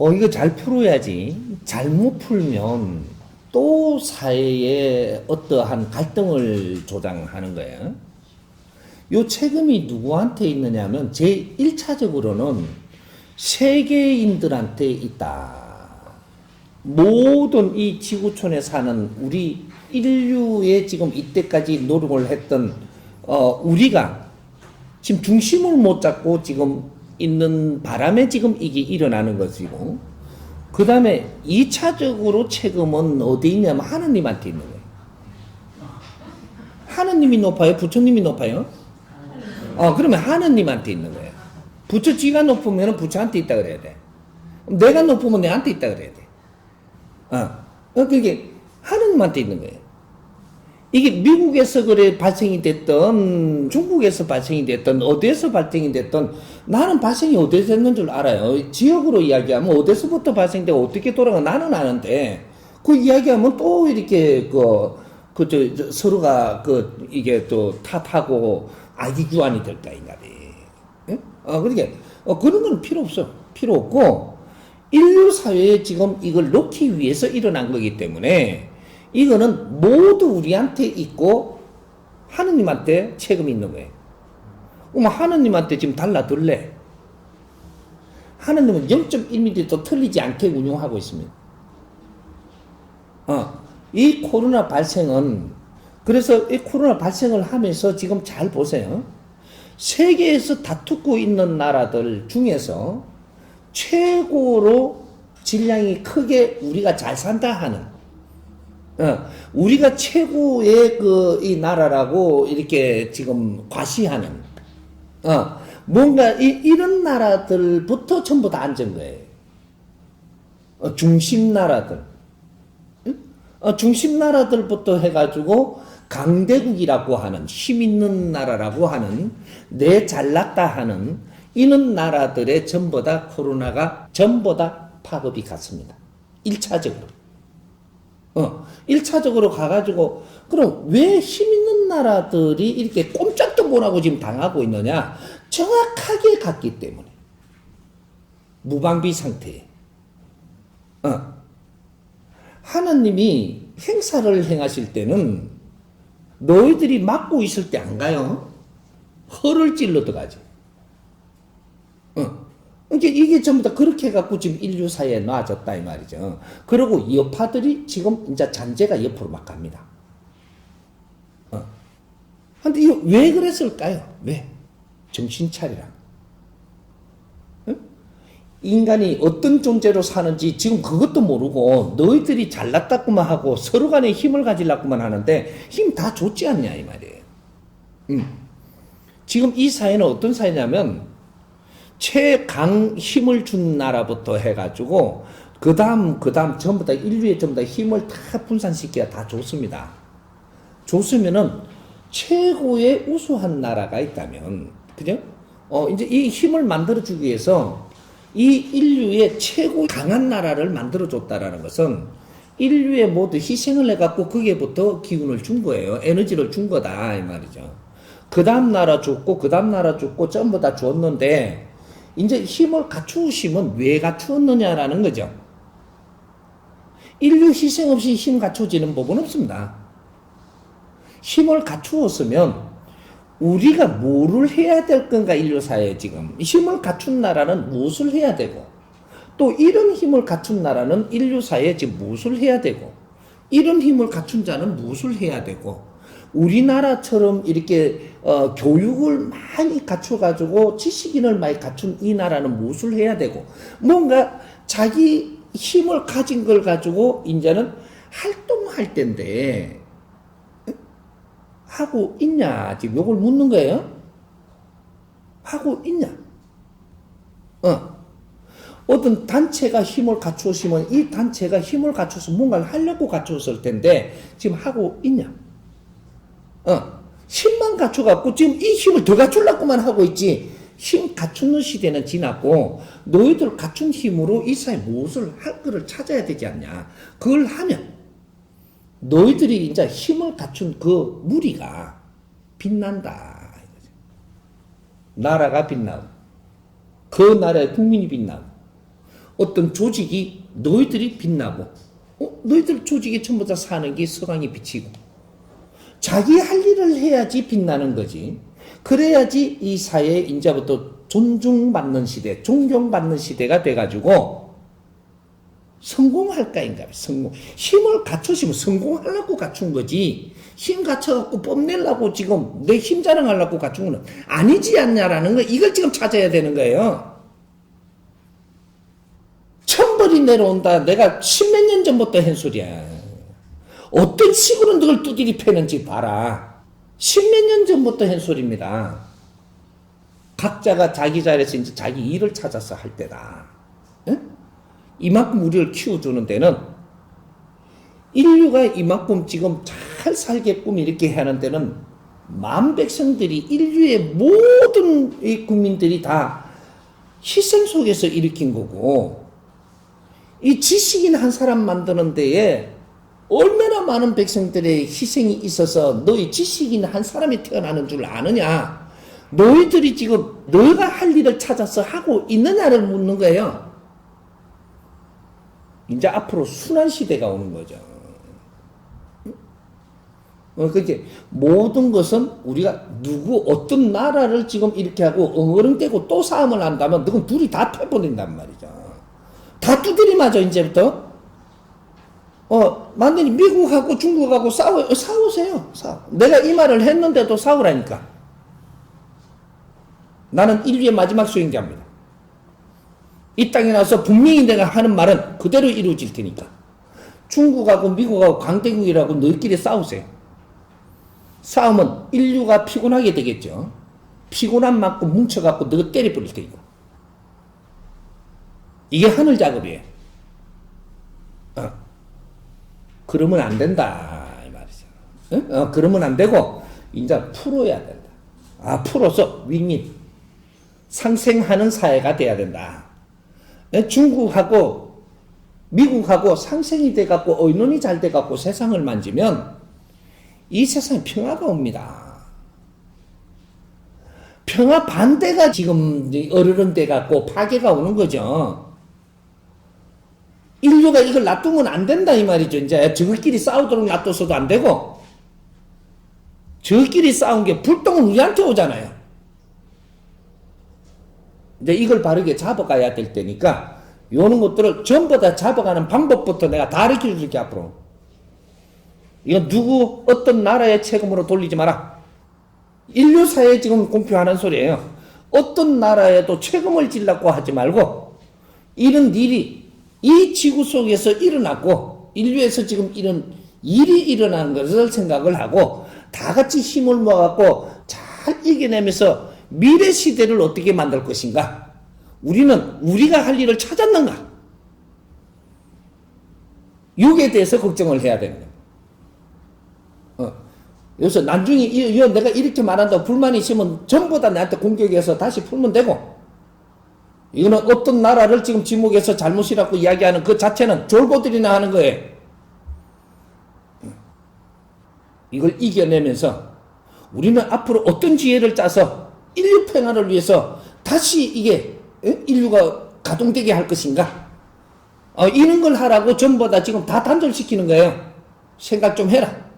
이거 잘 풀어야지. 잘못 풀면 또 사회에 어떠한 갈등을 조장하는 거예요. 요 책임이 누구한테 있느냐면 제 1차적으로는 세계인들한테 있다. 모든 이 지구촌에 사는 우리 인류의 지금 이때까지 노력을 했던 우리가 지금 중심을 못 잡고 지금 있는 바람에 지금 이게 일어나는 것이고, 그 다음에 2차적으로 책임은 어디 있냐면 하느님한테 있는 거예요. 하느님이 높아요? 부처님이 높아요? 그러면 하느님한테 있는 거예요. 부처 지가 높으면 부처한테 있다 그래야 돼. 내가 높으면 내한테 있다 그래야 돼. 그게 하느님한테 있는 거예요. 이게 미국에서 그래 발생이 됐던, 중국에서 발생이 됐던, 어디에서 발생이 됐던, 나는 발생이 어디서 됐는 줄 알아요. 지역으로 이야기하면 어디서부터 발생되고 어떻게 돌아가 나는 아는데, 그 이야기하면 또 이렇게 서로가 이게 또 탓하고 아기규환이 될까 인간이. 그러니까 그런 건 필요 없어. 필요 없고, 인류 사회에 지금 이걸 놓기 위해서 일어난 거기 때문에 이거는 모두 우리한테 있고 하느님한테 책임이 있는 거예요. 하느님한테 지금 달라들래. 하느님은 0.1mm도 틀리지 않게 운용하고 있습니다. 이 코로나 발생은, 그래서 이 코로나 발생을 하면서 지금 잘 보세요. 세계에서 다투고 있는 나라들 중에서 최고로 질량이 크게 우리가 잘 산다 하는, 우리가 최고의 이 나라라고 이렇게 지금 과시하는, 뭔가 이런 나라들부터 전부 다 앉은 거예요. 중심 나라들. 중심 나라들부터 해가지고 강대국이라고 하는, 힘 있는 나라라고 하는, 내 잘났다 하는, 이런 나라들의 전부 다 코로나가 전부 다 파급이 갔습니다. 1차적으로. 1차적으로 가가지고, 그럼 왜 힘 있는 나라들이 이렇게 꼼짝도 못하고 지금 당하고 있느냐? 정확하게 갔기 때문에. 무방비 상태에. 하나님이 행사를 행하실 때는 너희들이 막고 있을 때 안 가요. 허를 찔러 들어가죠. 그러니까 이게 전부 다 그렇게 해갖고 지금 인류 사회에 놔졌다 이 말이죠. 그리고 여파들이 지금 이제 잔재가 옆으로 막 갑니다. 근데 이거 왜 그랬을까요? 왜? 정신 차리라. 인간이 어떤 존재로 사는지 지금 그것도 모르고 너희들이 잘났다구만 하고 서로 간에 힘을 가지려고만 하는데 힘 다 줬지 않냐 이 말이에요. 지금 이 사회는 어떤 사회냐면 최강 힘을 준 나라부터 해가지고 그 다음 전부 다 인류에 전부 다 힘을 다 분산시켜 다 줬습니다. 줬으면은 최고의 우수한 나라가 있다면, 그죠? 이제 이 힘을 만들어주기 위해서 이 인류의 최고 강한 나라를 만들어줬다라는 것은 인류의 모두 희생을 해갖고 거기에부터 기운을 준 거예요. 에너지를 준 거다 이 말이죠. 그 다음 나라 줬고 그 다음 나라 줬고 전부 다 줬는데 이제 힘을 갖추시면 왜 갖추었느냐라는 거죠. 인류 희생 없이 힘 갖춰지는 법은 없습니다. 힘을 갖추었으면 우리가 뭐를 해야 될 건가, 인류사회에 지금. 힘을 갖춘 나라는 무엇을 해야 되고, 또 이런 힘을 갖춘 나라는 인류사회에 지금 무엇을 해야 되고, 이런 힘을 갖춘 자는 무엇을 해야 되고, 우리나라처럼 이렇게 교육을 많이 갖춰가지고 지식인을 많이 갖춘 이 나라는 무엇을 해야 되고, 뭔가 자기 힘을 가진 걸 가지고 이제는 활동할 텐데, 하고 있냐? 지금 요걸 묻는 거예요. 하고 있냐? 어떤 단체가 힘을 갖추었으면 이 단체가 힘을 갖춰서 뭔가를 하려고 갖추었을 텐데 지금 하고 있냐? 힘만 갖춰갖고 지금 이 힘을 더 갖추려고만 하고 있지. 힘 갖추는 시대는 지났고 너희들 갖춘 힘으로 이 사회 무엇을 할 거를 찾아야 되지 않냐? 그걸 하면 너희들이 이제 힘을 갖춘 그 무리가 빛난다. 나라가 빛나고, 그 나라의 국민이 빛나고, 어떤 조직이 너희들이 빛나고, 너희들 조직이 전부 다 사는 게 서강이 비치고, 자기 할 일을 해야지 빛나는 거지. 그래야지 이 사회에 이제부터 존중받는 시대, 존경받는 시대가 돼가지고 성공할까인가? 성공. 힘을 갖추시면 성공하려고 갖춘 거지. 힘 갖춰갖고 뽐내려고 지금 내 힘 자랑하려고 갖춘 거는 아니지 않냐라는 거, 이걸 지금 찾아야 되는 거예요. 천벌이 내려온다. 내가 십몇 년 전부터 한 소리야. 어떤 식으로 널 두드리 패는지 봐라. 십몇 년 전부터 한 소리입니다. 각자가 자기 자리에서 이제 자기 일을 찾아서 할 때다. 응? 이만큼 우리를 키워주는 데는, 인류가 이만큼 지금 잘 살게끔 이렇게 하는 데는 만 백성들이, 인류의 모든 이 국민들이 다 희생 속에서 일으킨 거고, 이 지식인 한 사람 만드는 데에 얼마나 많은 백성들의 희생이 있어서 너희 지식인 한 사람이 태어나는 줄 아느냐? 너희들이 지금 너희가 할 일을 찾아서 하고 있느냐를 묻는 거예요. 이제 앞으로 순환 시대가 오는 거죠. 그게 모든 것은 우리가 누구 어떤 나라를 지금 이렇게 하고 엉어렁대고 또 싸움을 한다면 그건 둘이 다 패버린단 말이죠. 다 두드리 맞아 이제부터. 만약에 미국하고 중국하고 싸우세요. 내가 이 말을 했는데도 싸우라니까. 나는 인류의 마지막 수행자입니다. 이 땅에 나서 분명히 내가 하는 말은 그대로 이루어질 테니까. 중국하고 미국하고 강대국이라고 너희끼리 싸우세요. 싸우면 인류가 피곤하게 되겠죠. 피곤한 만큼 뭉쳐갖고 너가 때려버릴 테니까. 이게 하늘 작업이에요. 그러면 안 된다 이 말이죠. 그러면 안 되고 이제 풀어야 된다. 풀어서 윈윈 상생하는 사회가 돼야 된다. 중국하고 미국하고 상생이 돼갖고 의논이 잘 돼갖고 세상을 만지면 이 세상에 평화가 옵니다. 평화 반대가 지금 어르른 돼갖고 파괴가 오는 거죠. 인류가 이걸 놔두면 안 된다 이 말이죠. 이제 저희끼리 싸우도록 놔둬서도 안 되고, 저희끼리 싸운 게 불똥은 우리한테 오잖아요. 이제 이걸 바르게 잡아가야 될 때니까 요런 것들을 전부 다 잡아가는 방법부터 내가 다 가르쳐 줄게 앞으로. 이건 누구 어떤 나라의 책임으로 돌리지 마라. 인류사에 지금 공표하는 소리예요. 어떤 나라에도 책임을 지려고 하지 말고, 이런 일이 이 지구 속에서 일어났고 인류에서 지금 이런 일이 일어나는 것을 생각을 하고 다 같이 힘을 모아갖고 잘 이겨내면서 미래 시대를 어떻게 만들 것인가? 우리는 우리가 할 일을 찾았는가? 이에 대해서 걱정을 해야 되는 거예요. 여기서 나중에 내가 이렇게 말한다고 불만이 있으면 전부 다 나한테 공격해서 다시 풀면 되고, 이거는 어떤 나라를 지금 지목해서 잘못이라고 이야기하는 그 자체는 졸고들이나 하는 거예요. 이걸 이겨내면서 우리는 앞으로 어떤 지혜를 짜서 인류 평화를 위해서 다시 이게 인류가 가동되게 할 것인가? 이런 걸 하라고 전부 다 지금 다 단절시키는 거예요. 생각 좀 해라.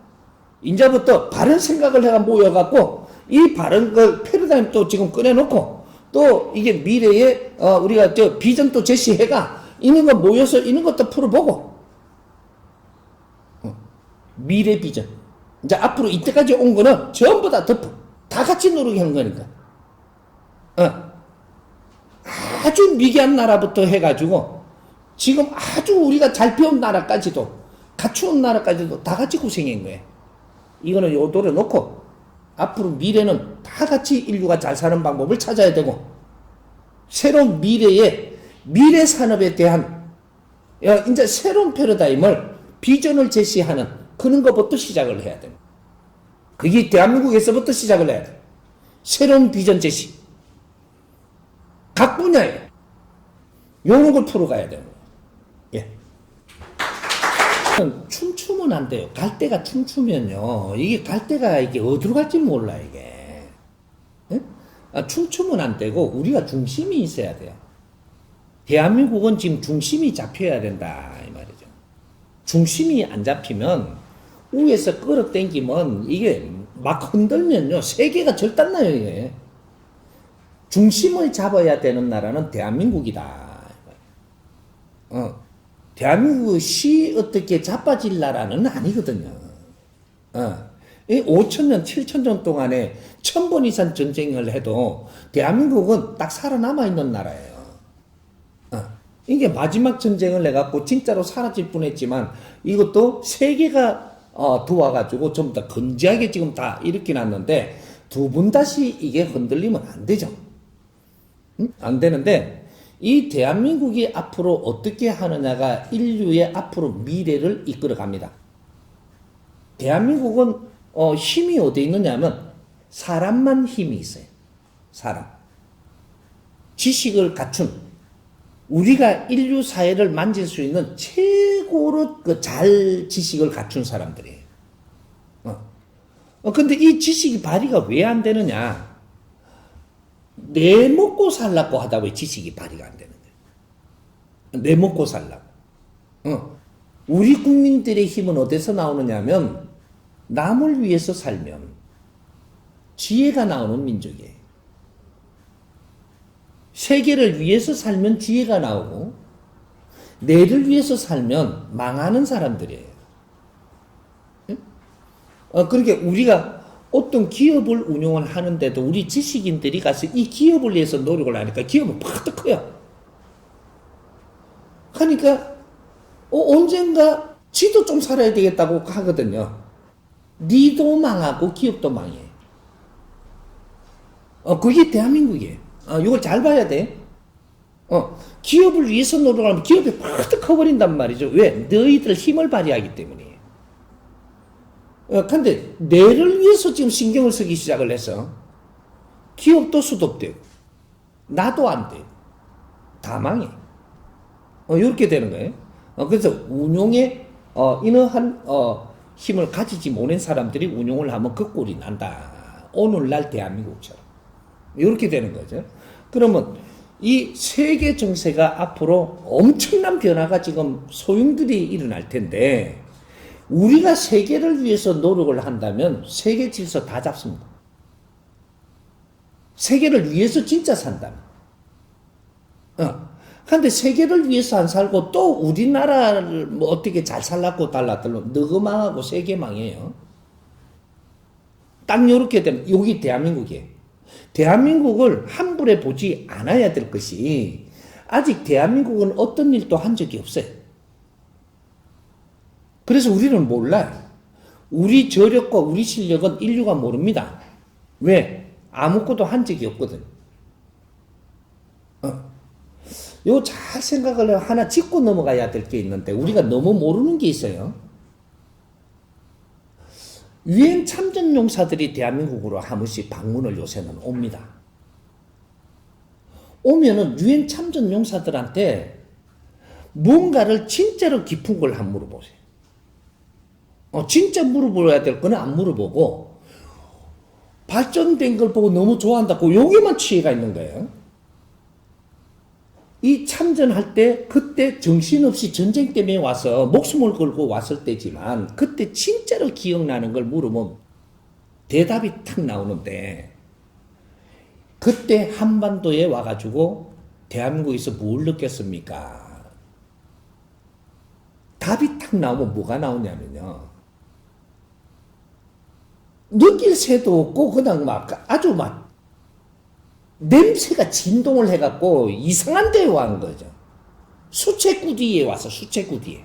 이제부터 바른 생각을 해가 모여갖고 이 바른 걸 패러다임 또 지금 꺼내놓고 또 이게 미래에 우리가 저 비전 또 제시해가 이런 거 모여서 이런 것도 풀어보고 미래 비전. 이제 앞으로 이때까지 온 거는 전부 다 덮어. 다 같이 노력해 하는 거니까. 아주 미개한 나라부터 해가지고 지금 아주 우리가 잘 배운 나라까지도 갖추은 나라까지도 다 같이 고생한 거예요. 이거는 요 노려놓고 앞으로 미래는 다 같이 인류가 잘 사는 방법을 찾아야 되고, 새로운 미래의 미래 산업에 대한 이제 새로운 패러다임을 비전을 제시하는 그런 것부터 시작을 해야 됩니다. 그게 대한민국에서부터 시작을 해야 돼. 새로운 비전 제시. 각 분야에 요런 걸 풀어가야 되는 거예요. 예. 춤추면 안 돼요. 갈대가 춤추면요. 이게 갈대가 이게 어디로 갈지 몰라, 이게. 예? 춤추면 안 되고, 우리가 중심이 있어야 돼요. 대한민국은 지금 중심이 잡혀야 된다 이 말이죠. 중심이 안 잡히면 위에서 끌어당기면 이게 막 흔들면요 세계가 절단나요. 이게 중심을 잡아야 되는 나라는 대한민국이다. 대한민국이 어떻게 자빠질 나라는 아니거든요. 5천년 7천년 동안에 1000번 이상 전쟁을 해도 대한민국은 딱 살아남아 있는 나라예요. 이게 마지막 전쟁을 해갖고 진짜로 사라질 뻔했지만 이것도 세계가 도와가지고 전부 다 건재하게 지금 다 일으켜 놨는데 두 번 다시 이게 흔들리면 안 되죠. 안 되는데 이 대한민국이 앞으로 어떻게 하느냐가 인류의 앞으로 미래를 이끌어 갑니다. 대한민국은 힘이 어디 있느냐면 사람만 힘이 있어요. 사람. 지식을 갖춘 우리가 인류 사회를 만질 수 있는 최고로 잘 지식을 갖춘 사람들이에요. 근데 이 지식이 발휘가 왜 안 되느냐? 내 먹고 살라고 하다 왜 지식이 발휘가 안 되는 거예요? 내 먹고 살라고. 우리 국민들의 힘은 어디서 나오느냐면 남을 위해서 살면 지혜가 나오는 민족이에요. 세계를 위해서 살면 지혜가 나오고 내를 위해서 살면 망하는 사람들이에요. 그러니까 우리가 어떤 기업을 운영을 하는데도 우리 지식인들이 가서 이 기업을 위해서 노력을 하니까 기업은 팍 커요. 하니까 언젠가 지도 좀 살아야 되겠다고 하거든요. 니도 망하고 기업도 망해. 그게 대한민국이에요. 이걸 잘 봐야 돼. 기업을 위해서 노력하면 기업이 팍 커버린단 말이죠. 왜? 너희들 힘을 발휘하기 때문이에요. 근데 내를 위해서 지금 신경을 쓰기 시작을 해서 기업도 수독되고 나도 안 되고 다 망해. 이렇게 되는 거예요. 그래서 운용에 이러한 힘을 가지지 못한 사람들이 운용을 하면 그 꼴이 난다. 오늘날 대한민국처럼. 이렇게 되는 거죠. 그러면 이 세계 정세가 앞으로 엄청난 변화가 지금 소용돌이 일어날 텐데 우리가 세계를 위해서 노력을 한다면 세계 질서 다 잡습니다. 세계를 위해서 진짜 산다면. 근데 세계를 위해서 안 살고 또 우리나라를 뭐 어떻게 잘 살라고 달라들면 너가 망하고 세계 망해요. 딱 요렇게 되면 여기 대한민국이에요. 대한민국을 함부로 보지 않아야 될 것이 아직 대한민국은 어떤 일도 한 적이 없어요. 그래서 우리는 몰라요. 우리 저력과 우리 실력은 인류가 모릅니다. 왜? 아무것도 한 적이 없거든. 요 잘 생각을 하나 짚고 넘어가야 될 게 있는데 우리가 너무 모르는 게 있어요. 유엔 참전용사들이 대한민국으로 한 번씩 방문을 요새는 옵니다. 오면은 유엔 참전용사들한테 뭔가를 진짜로 깊은 걸 한번 물어보세요. 진짜 물어봐야 될 거는 안 물어보고 발전된 걸 보고 너무 좋아한다고 여기만 취해가 있는 거예요. 이 참전할 때 그때 정신없이 전쟁 때문에 와서 목숨을 걸고 왔을 때지만 그때 진짜로 기억나는 걸 물으면 대답이 탁 나오는데 그때 한반도에 와가지고 대한민국에서 뭘 느꼈습니까? 답이 탁 나오면 뭐가 나오냐면요. 느낄 새도 없고 그냥 막 아주 막 냄새가 진동을 해갖고 이상한 데에 와 거죠. 수채구디에 와서 수채구디에.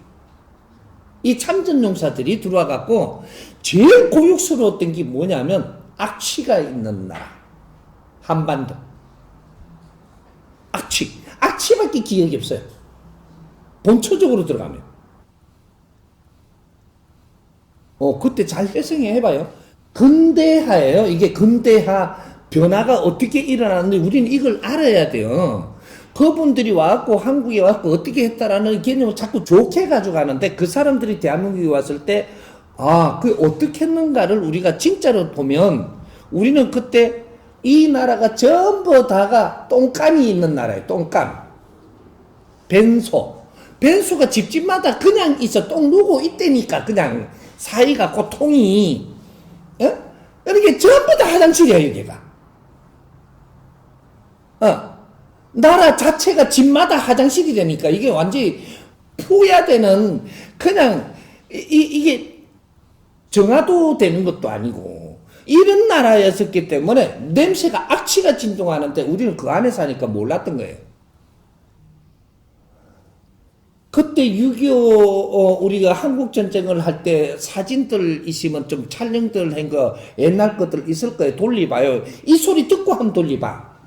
이 참전용사들이 들어와갖고 제일 고육스러웠던 게 뭐냐면 악취가 있는 나라. 한반도. 악취밖에 기억이 없어요. 본초적으로 들어가면. 그때 잘 회상해 해봐요. 근대화예요. 이게 근대화 변화가 어떻게 일어나는데 우리는 이걸 알아야 돼요. 그분들이 와갖고 한국에 와갖고 어떻게 했다라는 개념을 자꾸 좋게 가져가는데 그 사람들이 대한민국에 왔을 때 그 어떻게 했는가를 우리가 진짜로 보면 우리는 그때 이 나라가 전부 다가 똥감이 있는 나라예요. 똥감. 벤소. 벤소가 집집마다 그냥 있어. 똥 누고 있다니까. 그냥 사이가 고통이. 어? 이렇게 전부 다 화장실이야, 여기가. 나라 자체가 집마다 화장실이라니까. 이게 완전히 포야되는, 그냥, 이게 정화도 되는 것도 아니고, 이런 나라였었기 때문에 냄새가 악취가 진동하는데 우리는 그 안에 사니까 몰랐던 거예요. 그때 6.25 우리가 한국전쟁을 할 때 사진들 있으면 좀 촬영들 한 거 옛날 것들 있을 거예요. 돌려봐요. 이 소리 듣고 한번 돌려봐.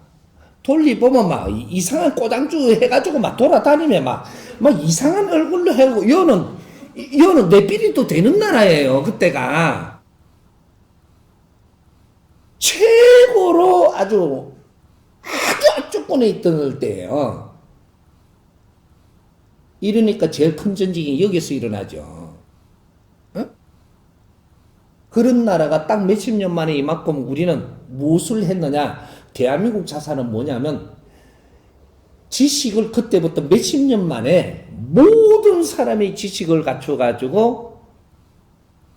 돌려보면 막 이상한 꼬장주 해가지고 막 돌아다니면 막 이상한 얼굴로 해고 여는 내삐리도 되는 나라예요. 그때가. 최고로 아주 압축권에 있던 때예요. 이러니까 제일 큰 전쟁이 여기서 일어나죠. 어? 그런 나라가 딱 몇십 년 만에 이만큼 우리는 무엇을 했느냐. 대한민국 자산은 뭐냐면 지식을 그때부터 몇십 년 만에 모든 사람의 지식을 갖춰가지고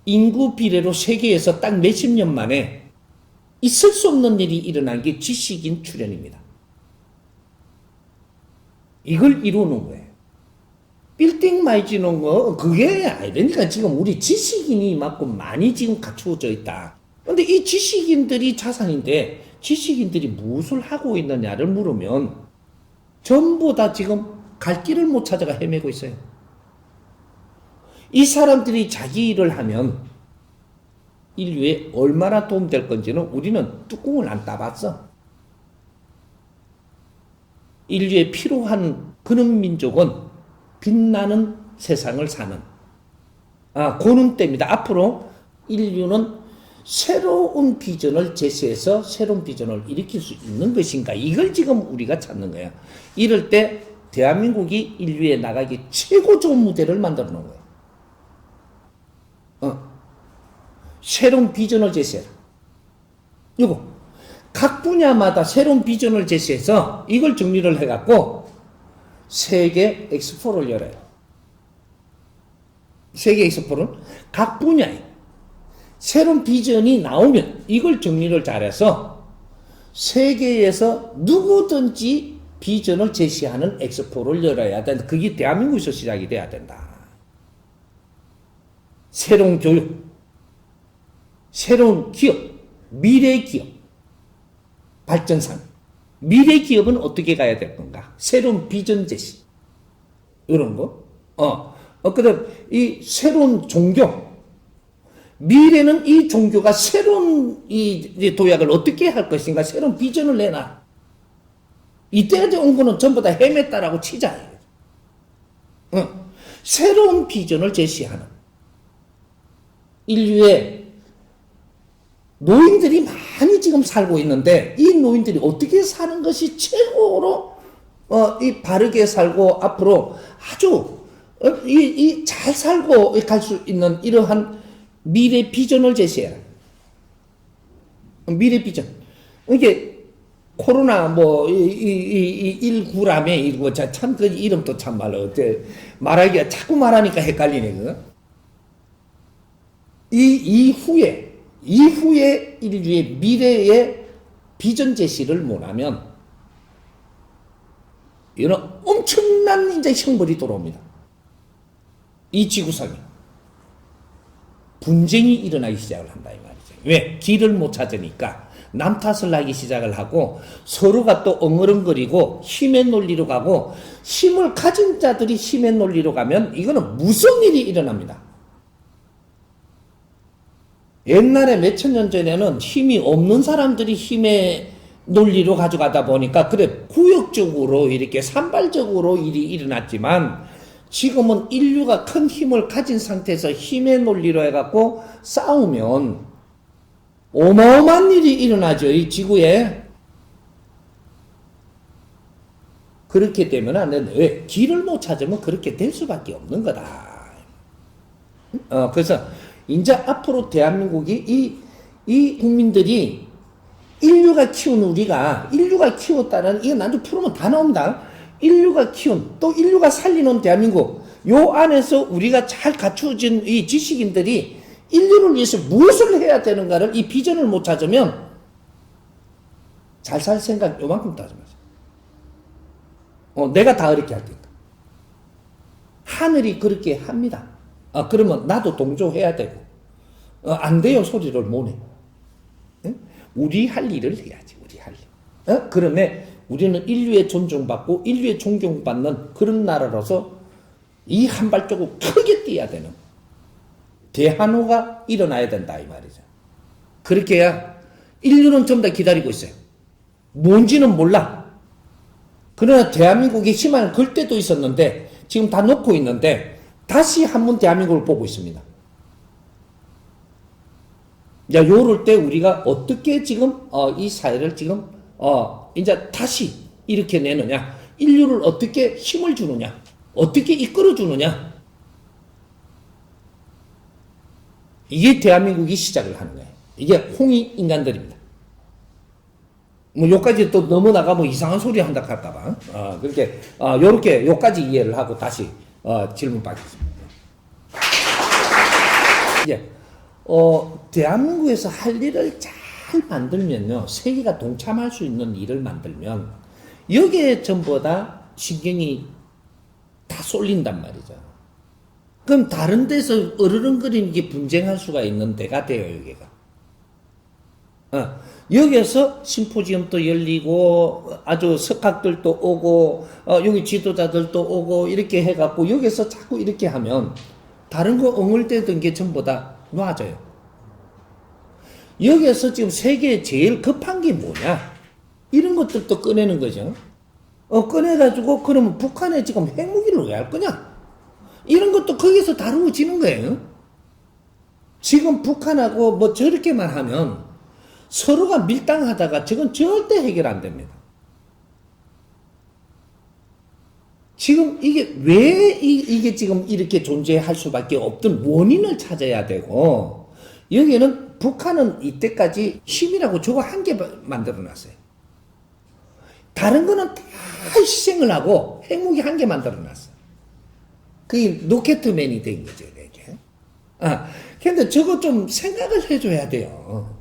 인구 비례로 세계에서 딱 몇십 년 만에 있을 수 없는 일이 일어난 게 지식인 출현입니다. 이걸 이루는 거예요. 빌딩 많이 지는 거 그게 아니니까 지금 우리 지식인이 이만큼 많이 지금 갖추어져 있다. 근데 이 지식인들이 자산인데 지식인들이 무엇을 하고 있느냐를 물으면 전부 다 지금 갈 길을 못 찾아가 헤매고 있어요. 이 사람들이 자기 일을 하면 인류에 얼마나 도움될 건지는 우리는 뚜껑을 안 따봤어. 인류에 필요한 그런 민족은 빛나는 세상을 사는 고는 때입니다. 앞으로 인류는 새로운 비전을 제시해서 새로운 비전을 일으킬 수 있는 것인가, 이걸 지금 우리가 찾는 거야. 이럴 때 대한민국이 인류에 나가기 최고 좋은 무대를 만들어 놓은 거야. 새로운 비전을 제시해라. 이거 각 분야마다 새로운 비전을 제시해서 이걸 정리를 해갖고 세계 엑스포를 열어요. 세계 엑스포는 각 분야에 새로운 비전이 나오면 이걸 정리를 잘해서 세계에서 누구든지 비전을 제시하는 엑스포를 열어야 된다. 그게 대한민국에서 시작이 돼야 된다. 새로운 교육, 새로운 기업, 미래 기업, 발전상. 미래 기업은 어떻게 가야 될 건가? 새로운 비전 제시. 이런 거. 그다음, 이 새로운 종교. 미래는 이 종교가 새로운 이 도약을 어떻게 할 것인가? 새로운 비전을 내놔. 이때까지 온 거는 전부 다 헤맸다라고 치자. 새로운 비전을 제시하는. 인류의 노인들이 많이 지금 살고 있는데 이 노인들이 어떻게 사는 것이 최고로 이 바르게 살고 앞으로 아주 잘 살고 갈 수 있는 이러한 미래 비전을 제시해라. 미래 비전. 이게 코로나 19라며 이거 참 그 이름도 참말로 말하기가 자꾸 말하니까 헷갈리네 그거. 이후에 인류의 미래의 비전 제시를 못하면 이런 엄청난 이제 형벌이 돌아옵니다. 이 지구상에 분쟁이 일어나기 시작을 한다 이 말이죠. 왜? 길을 못 찾으니까 남 탓을 하기 시작을 하고 서로가 또 엉얼엉거리고 힘의 논리로 가고 힘을 가진 자들이 힘의 논리로 가면 이거는 무서운 일이 일어납니다. 옛날에 몇천 년 전에는 힘이 없는 사람들이 힘의 논리로 가져가다 보니까 그래 구역적으로 이렇게 산발적으로 일이 일어났지만 지금은 인류가 큰 힘을 가진 상태에서 힘의 논리로 해갖고 싸우면 어마어마한 일이 일어나죠. 이 지구에. 그렇게 되면 안 되는데 왜? 길을 못 찾으면 그렇게 될 수밖에 없는 거다. 그래서 이제 앞으로 대한민국이 이 국민들이 인류가 키운 우리가 인류가 키웠다는 이거 나중에 풀으면 다 나옵니다. 인류가 키운 또 인류가 살리는 대한민국 요 안에서 우리가 잘 갖추어진 이 지식인들이 인류를 위해서 무엇을 해야 되는가를 이 비전을 못 찾으면 잘 살 생각 요만큼 따지 마세요. 내가 다 어렵게 할 테니까. 하늘이 그렇게 합니다. 그러면 나도 동조해야 되고 안 돼요 소리를 못 해. 우리 할 일을 해야지. 우리 할 일. 그러면 우리는 인류의 존중받고 인류의 존경받는 그런 나라로서 이 한 발자국 크게 뛰어야 되는 대한호가 일어나야 된다 이 말이죠. 그렇게 해야 인류는 전부 다 기다리고 있어요. 뭔지는 몰라. 그러나 대한민국이 희망을 걸 때도 있었는데 지금 다 놓고 있는데 다시 한번 대한민국을 보고 있습니다. 자, 요럴 때 우리가 어떻게 지금 이 사회를 지금 이제 다시 이렇게 내느냐, 인류를 어떻게 힘을 주느냐, 어떻게 이끌어 주느냐, 이게 대한민국이 시작을 하는 거예요. 이게 홍익 인간들입니다. 뭐 요까지 또 넘어나가면 이상한 소리 한다 할까봐 그렇게 요렇게 요까지 이해를 하고 다시 질문 받겠습니다. 이제 대한민국에서 할 일을 잘 만들면요, 세계가 동참할 수 있는 일을 만들면 여기에 전부 다 신경이 다 쏠린단 말이죠. 그럼 다른 데서 어르렁거리는 게 분쟁할 수가 있는 데가 돼요, 여기가. 여기에서 심포지엄도 열리고 아주 석학들도 오고 여기 지도자들도 오고 이렇게 해갖고 여기서 자꾸 이렇게 하면 다른 거 엉을대던 게 전부 다 놔져요. 여기에서 지금 세계에 제일 급한 게 뭐냐, 이런 것들도 꺼내는 거죠. 꺼내가지고 그러면 북한에 지금 핵무기를 왜 할 거냐, 이런 것도 거기서 다루어지는 거예요. 지금 북한하고 뭐 저렇게만 하면 서로가 밀당하다가 저건 절대 해결 안 됩니다. 지금 이게 왜 이게 지금 이렇게 존재할 수밖에 없던 원인을 찾아야 되고, 여기는 북한은 이때까지 힘이라고 저거 한 개 만들어 놨어요. 다른 거는 다 희생을 하고 핵무기 한 개 만들어 놨어요. 그게 로켓맨이 된 거죠, 이게. 근데 저거 좀 생각을 해줘야 돼요.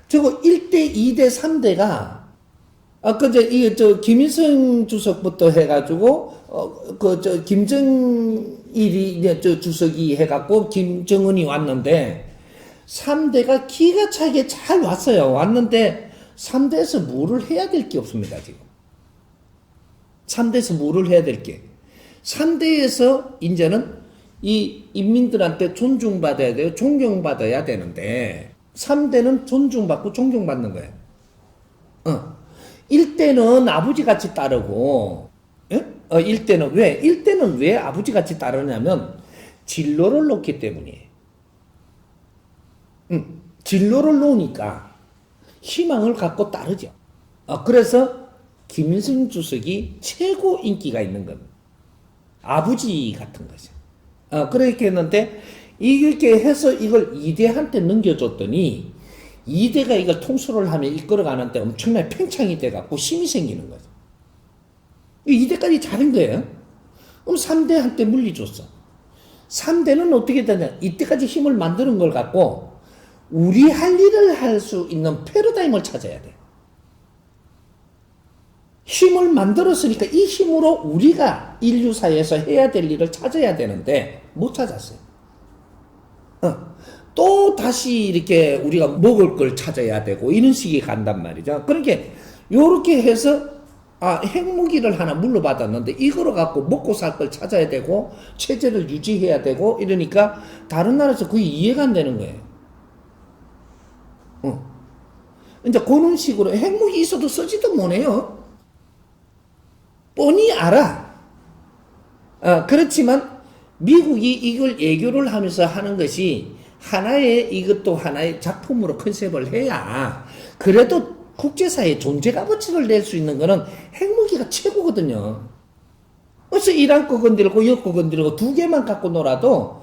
저거 1대, 2대, 3대가, 김일성 주석부터 해가지고, 김정일이, 주석이 해갖고, 김정은이 왔는데, 3대가 기가 차게 잘 왔어요. 왔는데, 3대에서 뭐를 해야 될 게 없습니다, 지금. 3대에서 뭐를 해야 될 게. 3대에서, 이제는 이 인민들한테 존중받아야 돼요. 존경받아야 되는데, 3대는 존중받고 존경받는 거예요. 1대는 아버지같이 따르고, 1대는 왜? 1대는 왜 아버지같이 따르냐면, 진로를 놓기 때문이에요. 진로를 놓으니까 희망을 갖고 따르죠. 그래서 김일성 주석이 최고 인기가 있는 겁니다. 아버지 같은 거죠. 그렇게 했는데, 이렇게 해서 이걸 2대한테 넘겨줬더니 2대가 이걸 통솔을 하며 이끌어가는데 엄청나게 팽창이 돼갖고 힘이 생기는 거죠. 2대까지 잘한 거예요. 그럼 3대한테 물리줬어. 3대는 어떻게 되냐, 이때까지 힘을 만드는 걸 갖고 우리 할 일을 할 수 있는 패러다임을 찾아야 돼. 힘을 만들었으니까 이 힘으로 우리가 인류사회에서 해야 될 일을 찾아야 되는데 못 찾았어요. 또 다시 이렇게 우리가 먹을 걸 찾아야 되고 이런 식이 간단 말이죠. 그러니까 요렇게 해서 핵무기를 하나 물려받았는데 이거로 갖고 먹고 살 걸 찾아야 되고 체제를 유지해야 되고 이러니까 다른 나라에서 그게 이해가 안 되는 거예요. 이제 그런 식으로 핵무기 있어도 쓰지도 못해요. 뻔히 알아. 그렇지만 미국이 이걸 애교를 하면서 하는 것이 이것도 하나의 작품으로 컨셉을 해야 그래도 국제사회에 존재 값어치를 낼 수 있는 거는 핵무기가 최고거든요. 그래서 이란 거 건드리고 여 거 건드리고 두 개만 갖고 놀아도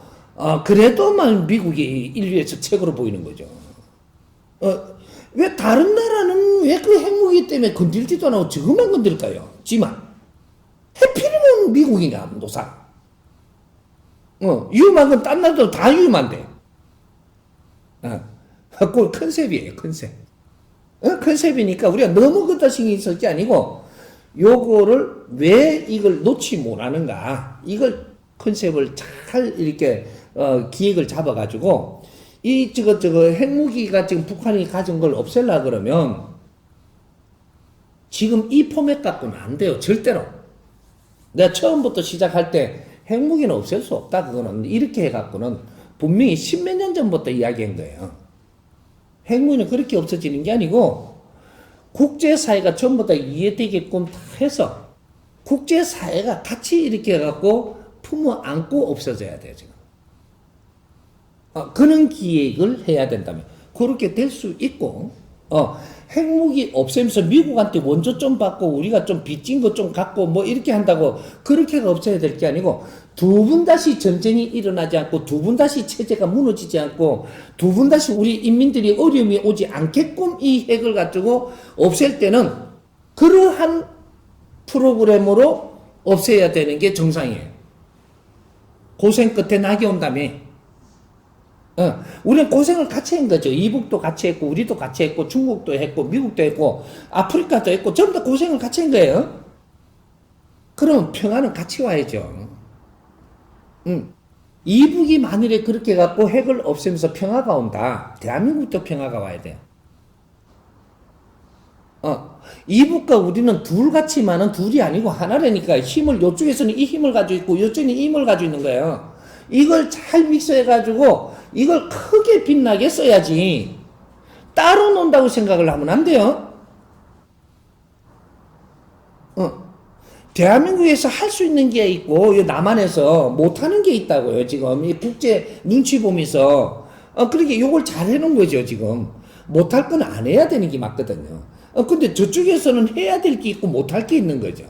그래도만 미국이 인류에서 최고로 보이는 거죠. 왜 다른 나라는 왜 그 핵무기 때문에 건들지도 않고 저것만 건들까요? 없지만 해필이면 미국이냐 노상. 위험한 건 딴 나라도 다 위험한데. 그 컨셉이에요, 컨셉. 컨셉이니까 우리가 너무 그다 신경 쓸 게 아니고 요거를 왜 이걸 놓지 못하는가, 이걸 컨셉을 잘 이렇게 기획을 잡아가지고 이 저거 핵무기가 지금 북한이 가진 걸 없앨라 그러면 지금 이 포맷 갖고는 안 돼요, 절대로. 내가 처음부터 시작할 때 핵무기는 없앨 수 없다, 그거는 이렇게 해갖고는 분명히 십몇 년 전부터 이야기한 거예요. 핵무기는 그렇게 없어지는 게 아니고 국제사회가 전부 다 이해되게끔 다 해서 국제사회가 같이 이렇게 해갖고 품어 안고 없어져야 돼요, 지금. 그런 기획을 해야 된다면 그렇게 될 수 있고, 핵무기 없애면서 미국한테 원조 좀 받고 우리가 좀 빚진 거 좀 갖고 뭐 이렇게 한다고 그렇게가 없어야 될 게 아니고, 두 번 다시 전쟁이 일어나지 않고 두 번 다시 체제가 무너지지 않고 두 번 다시 우리 인민들이 어려움이 오지 않게끔 이 핵을 가지고 없앨 때는 그러한 프로그램으로 없애야 되는 게 정상이에요. 고생 끝에 낙이 온다며. 우리는 고생을 같이 한 거죠. 이북도 같이 했고, 우리도 같이 했고, 중국도 했고, 미국도 했고, 아프리카도 했고, 전부 다 고생을 같이 한 거예요. 그럼 평화는 같이 와야죠. 이북이 만일에 그렇게 갖고 핵을 없애면서 평화가 온다, 대한민국도 평화가 와야 돼요. 이북과 우리는 둘같이만은 둘이 아니고 하나라니까. 힘을, 요쪽에서는 이 힘을 가지고 있고, 요쪽에는 이 힘을 가지고 있는 거예요. 이걸 잘 믹스해가지고, 이걸 크게 빛나게 써야지. 따로 논다고 생각을 하면 안 돼요. 대한민국에서 할 수 있는 게 있고, 남한에서 못하는 게 있다고요, 지금. 이 국제 눈치 보면서. 그러니까 요걸 잘 해놓은 거죠, 지금. 못할 건 안 해야 되는 게 맞거든요. 근데 저쪽에서는 해야 될 게 있고 못할 게 있는 거죠.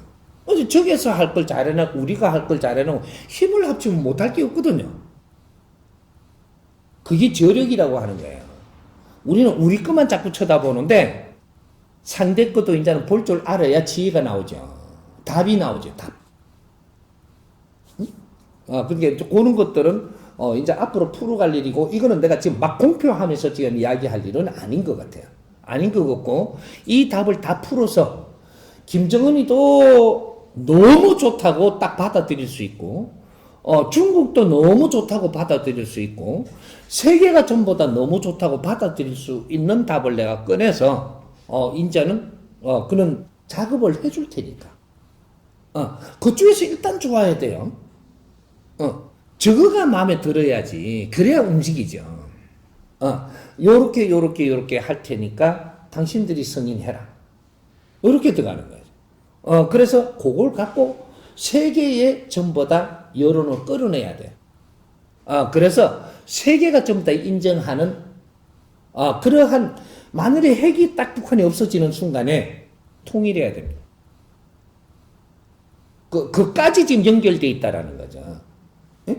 저기에서 할 걸 잘 해놓고 우리가 할 걸 잘 해놓고 힘을 합치면 못할 게 없거든요. 그게 저력이라고 하는 거예요. 우리는 우리 것만 자꾸 쳐다보는데 상대 것도 이제는 볼 줄 알아야 지혜가 나오죠. 답이 나오죠, 답. 그러니까 그런 것들은 이제 앞으로 풀어갈 일이고, 이거는 내가 지금 막 공표하면서 지금 이야기할 일은 아닌 것 같아요. 아닌 것 같고, 이 답을 다 풀어서 김정은이도 너무 좋다고 딱 받아들일 수 있고, 중국도 너무 좋다고 받아들일 수 있고, 세계가 전부 다 너무 좋다고 받아들일 수 있는 답을 내가 꺼내서 이제는 그런 작업을 해줄 테니까. 그쪽에서 일단 좋아야 돼요. 저거가 마음에 들어야지. 그래야 움직이죠. 요렇게 할 테니까 당신들이 승인해라. 요렇게 들어가는 거예요. 그래서 그걸 갖고 세계에 전부 다 여론을 끌어내야 돼요. 그래서 세계가 전부 다 인정하는, 그러한, 만일에 핵이 딱 북한이 없어지는 순간에 통일해야 됩니다. 그까지 지금 연결되어 있다라는 거죠. 예?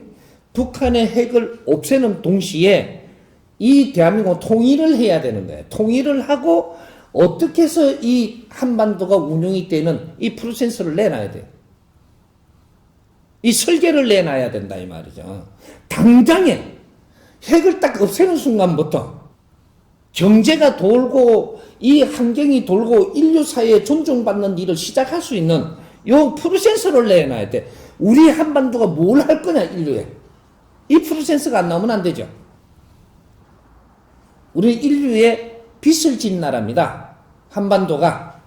북한의 핵을 없애는 동시에 이 대한민국은 통일을 해야 되는 거예요. 통일을 하고 어떻게 해서 이 한반도가 운영이 되는 이 프로세스를 내놔야 돼요. 이 설계를 내놔야 된다, 이 말이죠. 당장에 핵을 딱 없애는 순간부터 경제가 돌고 이 환경이 돌고 인류 사회에 존중받는 일을 시작할 수 있는 요 프로세스를 내놔야 돼. 우리 한반도가 뭘 할 거냐, 인류에. 이 프로세스가 안 나오면 안 되죠. 우리 인류에 빚을 진 나라입니다. 한반도가.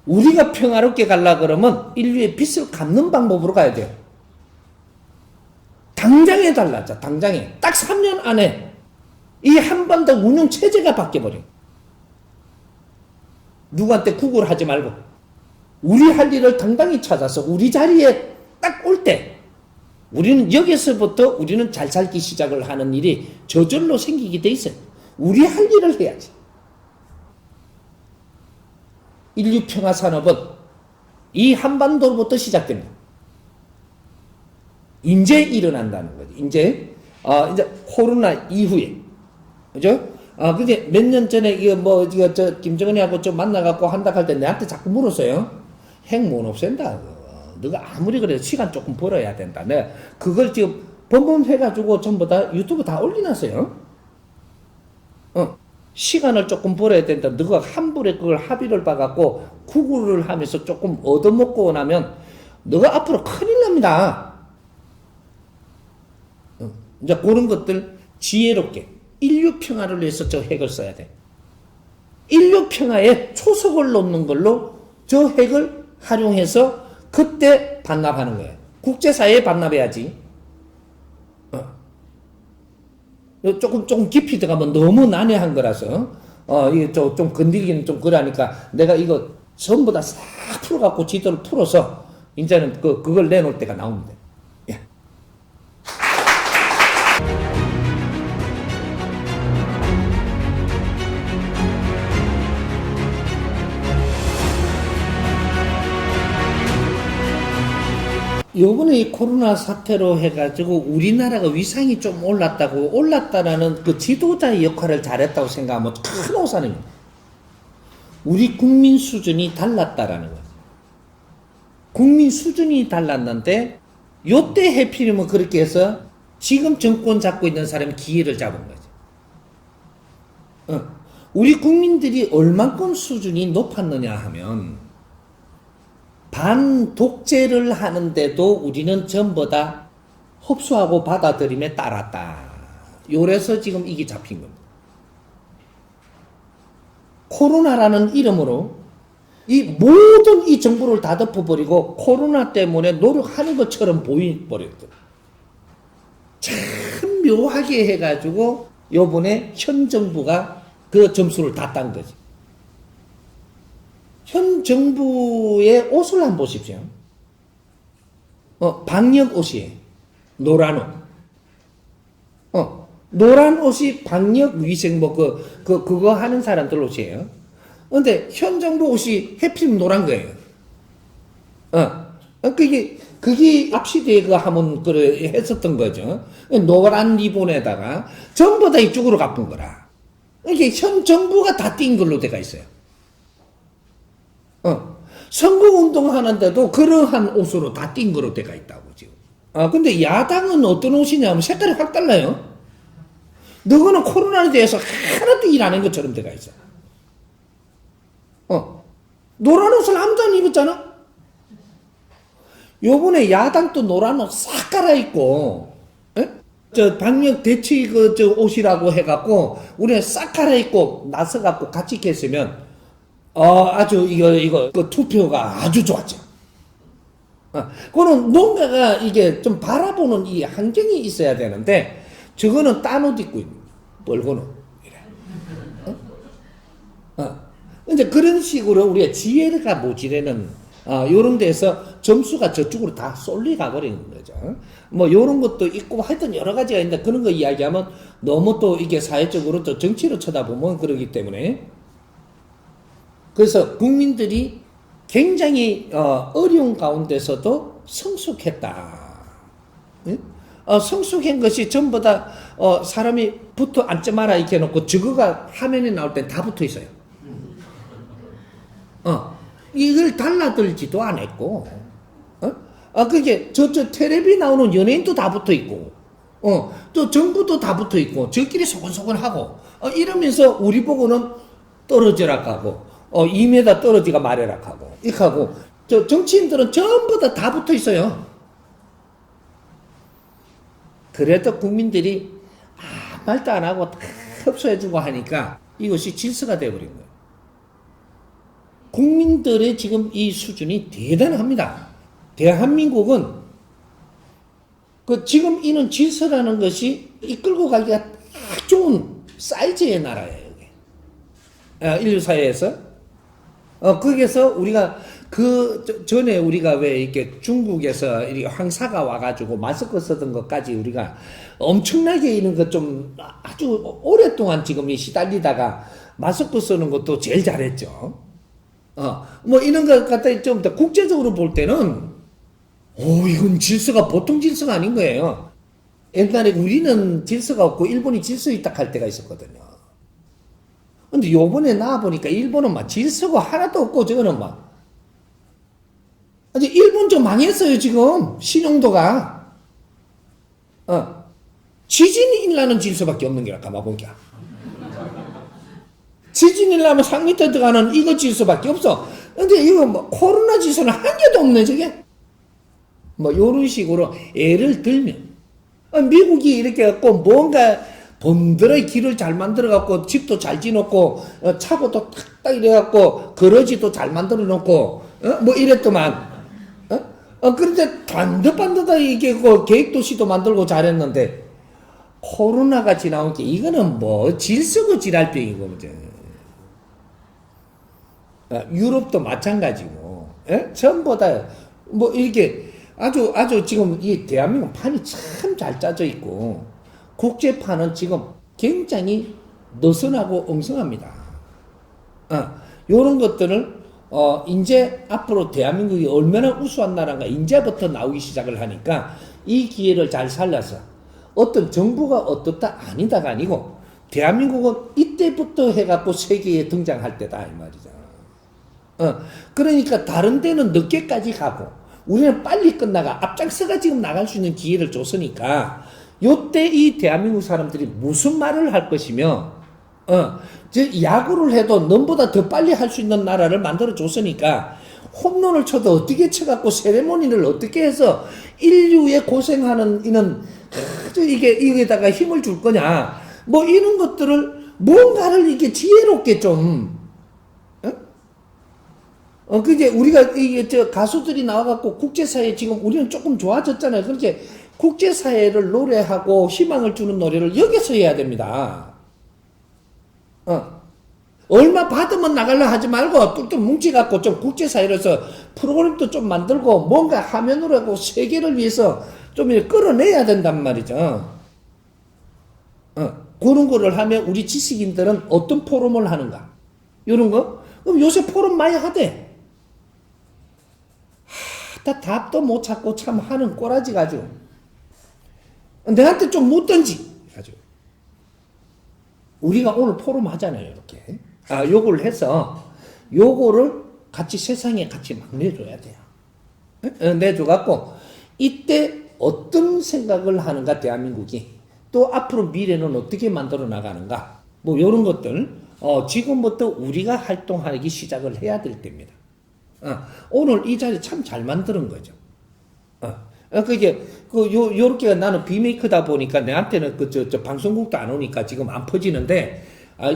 우리가 평화롭게 가려고 그러면 인류의 빚을 갚는 방법으로 가야 돼요. 당장에 달라져, 당장에. 딱 3년 안에 이 한반도 운영 체제가 바뀌어버려. 누구한테 구걸 하지 말고. 우리 할 일을 당당히 찾아서 우리 자리에 딱 올 때, 우리는 여기서부터 우리는 잘 살기 시작을 하는 일이 저절로 생기게 돼 있어요. 우리 할 일을 해야지. 인류 평화 산업은 이 한반도로부터 시작됩니다. 이제 일어난다는 거죠. 이제 코로나 이후에. 그죠? 근데 몇 년 전에, 김정은이하고 좀 만나갖고 한다 할 때 내한테 자꾸 물었어요. 핵 못 없앤다. 너가 아무리 그래도 시간 조금 벌어야 된다. 내가 그걸 지금 번번해가지고 전부 다 유튜브 다 올려놨어요. 시간을 조금 벌어야 된다. 너가 한 번에 그걸 합의를 봐갖고 구글을 하면서 조금 얻어먹고 나면 너가 앞으로 큰일 납니다. 이제 그런 것들 지혜롭게 인류 평화를 위해서 저 핵을 써야 돼. 인류 평화에 초석을 놓는 걸로 저 핵을 활용해서 그때 반납하는 거예요. 국제사회에 반납해야지. 조금 깊이 들어가면 너무 난해한 거라서, 이게 좀 건드리기는 좀 그러니까 내가 이거 전부 다 싹 풀어갖고 지도를 풀어서 이제는 그걸 내놓을 때가 나옵니다. 예. 요번에 이 코로나 사태로 해가지고 우리나라가 위상이 좀 올랐다라는 그 지도자의 역할을 잘했다고 생각하면 큰 오산입니다. 우리 국민 수준이 달랐다라는 거죠. 국민 수준이 달랐는데 요때 해필이면 그렇게 해서 지금 정권 잡고 있는 사람이 기회를 잡은 거죠. 우리 국민들이 얼만큼 수준이 높았느냐 하면 반독재를 하는데도 우리는 전부 다 흡수하고 받아들임에 따랐다. 요래서 지금 이게 잡힌 겁니다. 코로나라는 이름으로 이 모든 이 정보를 다 덮어버리고 코로나 때문에 노력하는 것처럼 보여버렸거든. 참 묘하게 해가지고 요번에 현 정부가 그 점수를 다 딴 거지. 현 정부의 옷을 한번 보십시오. 방역 옷이에요. 노란 옷. 노란 옷이 방역 위생 그거 하는 사람들 옷이에요. 근데 현 정부 옷이 해필 노란 거예요. 그게 앞시대에 그 하면 그래 했었던 거죠. 노란 리본에다가 전부 다 이쪽으로 갚은 거라. 이게 현 정부가 다 띈 걸로 돼가 있어요. 선거운동 하는데도 그러한 옷으로 다 띈 거로 돼가 있다고, 지금. 근데 야당은 어떤 옷이냐면 색깔이 확 달라요. 너거는 코로나에 대해서 하나도 일 안 한 것처럼 돼가 있어. 노란 옷을 아무도 안 입었잖아? 요번에 야당도 노란 옷 싹 갈아입고, 방역 대치 옷이라고 해갖고, 우리가 싹 갈아입고, 나서갖고 같이 있겠으면, 아주, 그 투표가 아주 좋았죠. 그거는 뭔가가 이게 좀 바라보는 이 환경이 있어야 되는데, 저거는 딴 옷 입고 있는 빨간 옷. 이제 그런 식으로 우리가 지혜가 모자라는, 요런 데서 점수가 저쪽으로 다 쏠리가 버리는 거죠. 뭐, 요런 것도 있고, 하여튼 여러 가지가 있는데, 그런 거 이야기하면 너무 또 이게 사회적으로 또 정치로 쳐다보면 그러기 때문에, 그래서 국민들이 굉장히 어려운 가운데서도 성숙했다. 성숙한 것이 전부 다 사람이 붙어 앉지 마라 이렇게 해놓고 저거가 화면에 나올 때 다 붙어 있어요. 이걸 달라들지도 않았고, 그게 저 텔레비 나오는 연예인도 다 붙어 있고, 또 정부도 다 붙어 있고, 저끼리 소곤소곤하고, 이러면서 우리 보고는 떨어져라 하고, 2m 떨어지가 말해라 하고, 이렇게 하고, 저 정치인들은 전부 다 붙어 있어요. 그래도 국민들이 말도 안 하고 다 흡수해주고 하니까 이것이 질서가 되어버린 거예요. 국민들의 지금 이 수준이 대단합니다. 대한민국은 지금 이런 질서라는 것이 이끌고 가기가 딱 좋은 사이즈의 나라예요. 인류 사회에서. 거기에서 우리가 전에 우리가 왜 이렇게 중국에서 이렇게 황사가 와가지고 마스크 쓰던 것까지 우리가 엄청나게 이런 것 좀 아주 오랫동안 지금 시달리다가 마스크 쓰는 것도 제일 잘했죠. 뭐 이런 것 갖다 좀 더 국제적으로 볼 때는, 이건 질서가 보통 질서가 아닌 거예요. 옛날에 우리는 질서가 없고 일본이 질서 있다 할 때가 있었거든요. 근데 요번에 나와보니까 일본은 막 질서가 하나도 없고 저거는 막 이제 일본도 망했어요, 지금. 신용도가. 지진이 일라는 질서밖에 없는 게라, 가마보니까. 지진이 일라면 상미터 들어가는 이거 질서밖에 없어. 근데 이거 뭐, 코로나 질서는 한 개도 없네, 저게. 뭐, 요런 식으로 예를 들면, 미국이 이렇게 갖고 뭔가 번들어의 길을 잘 만들어갖고 집도 잘 지놓고 차고도 탁탁 이래갖고 거러지도 잘 만들어놓고 뭐 이랬더만 그런데 반듯반듯하게 이게 그 계획도시도 만들고 잘했는데 코로나가 지나온 게 이거는 뭐 질서고 지랄병이고 유럽도 마찬가지고 전부 다 뭐 이렇게 아주 지금 이 대한민국 판이 참 잘 짜져 있고 국제판은 지금 굉장히 느슨하고 엉성합니다. 요런 것들을 이제 앞으로 대한민국이 얼마나 우수한 나라가 이제부터 나오기 시작을 하니까 이 기회를 잘 살려서 어떤 정부가 어떻다 아니다가 아니고 대한민국은 이때부터 해갖고 세계에 등장할 때다 이 말이죠. 그러니까 다른 데는 늦게까지 가고 우리는 빨리 끝나가 앞장서가 지금 나갈 수 있는 기회를 줬으니까 요때 이 대한민국 사람들이 무슨 말을 할 것이며 야구를 해도 넘보다 더 빨리 할 수 있는 나라를 만들어 줬으니까 홈런을 쳐도 어떻게 쳐갖고 세레모니를 어떻게 해서 인류의 고생하는 이는 이게다가 힘을 줄 거냐 뭐 이런 것들을 뭔가를 이게 지혜롭게 좀 그게 우리가 이게 가수들이 나와갖고 국제사회 지금 우리는 조금 좋아졌잖아요. 그렇게 국제사회를 노래하고 희망을 주는 노래를 여기서 해야 됩니다. 얼마 받으면 나갈라 하지 말고 뚝뚝 뭉치갖고 좀 국제사회로서 프로그램도 좀 만들고 뭔가 화면으로 하고 세계를 위해서 좀 이렇게 끌어내야 된단 말이죠. 그런 거를 하면 우리 지식인들은 어떤 포럼을 하는가? 이런 거? 그럼 요새 포럼 많이 하대. 다 답도 못 찾고 참 하는 꼬라지 가지고. 내한테 좀 묻던지. 가지고. 우리가 오늘 포럼 하잖아요, 이렇게. 요걸 해서, 요거를 같이 세상에 같이 막 내줘야 돼요. 내줘갖고, 이때 어떤 생각을 하는가, 대한민국이. 또 앞으로 미래는 어떻게 만들어 나가는가. 뭐, 요런 것들, 지금부터 우리가 활동하기 시작을 해야 될 때입니다. 오늘 이 자리 참 잘 만드는 거죠. 그게, 요렇게 나는 비메이크다 보니까 내한테는 방송국도 안 오니까 지금 안 퍼지는데,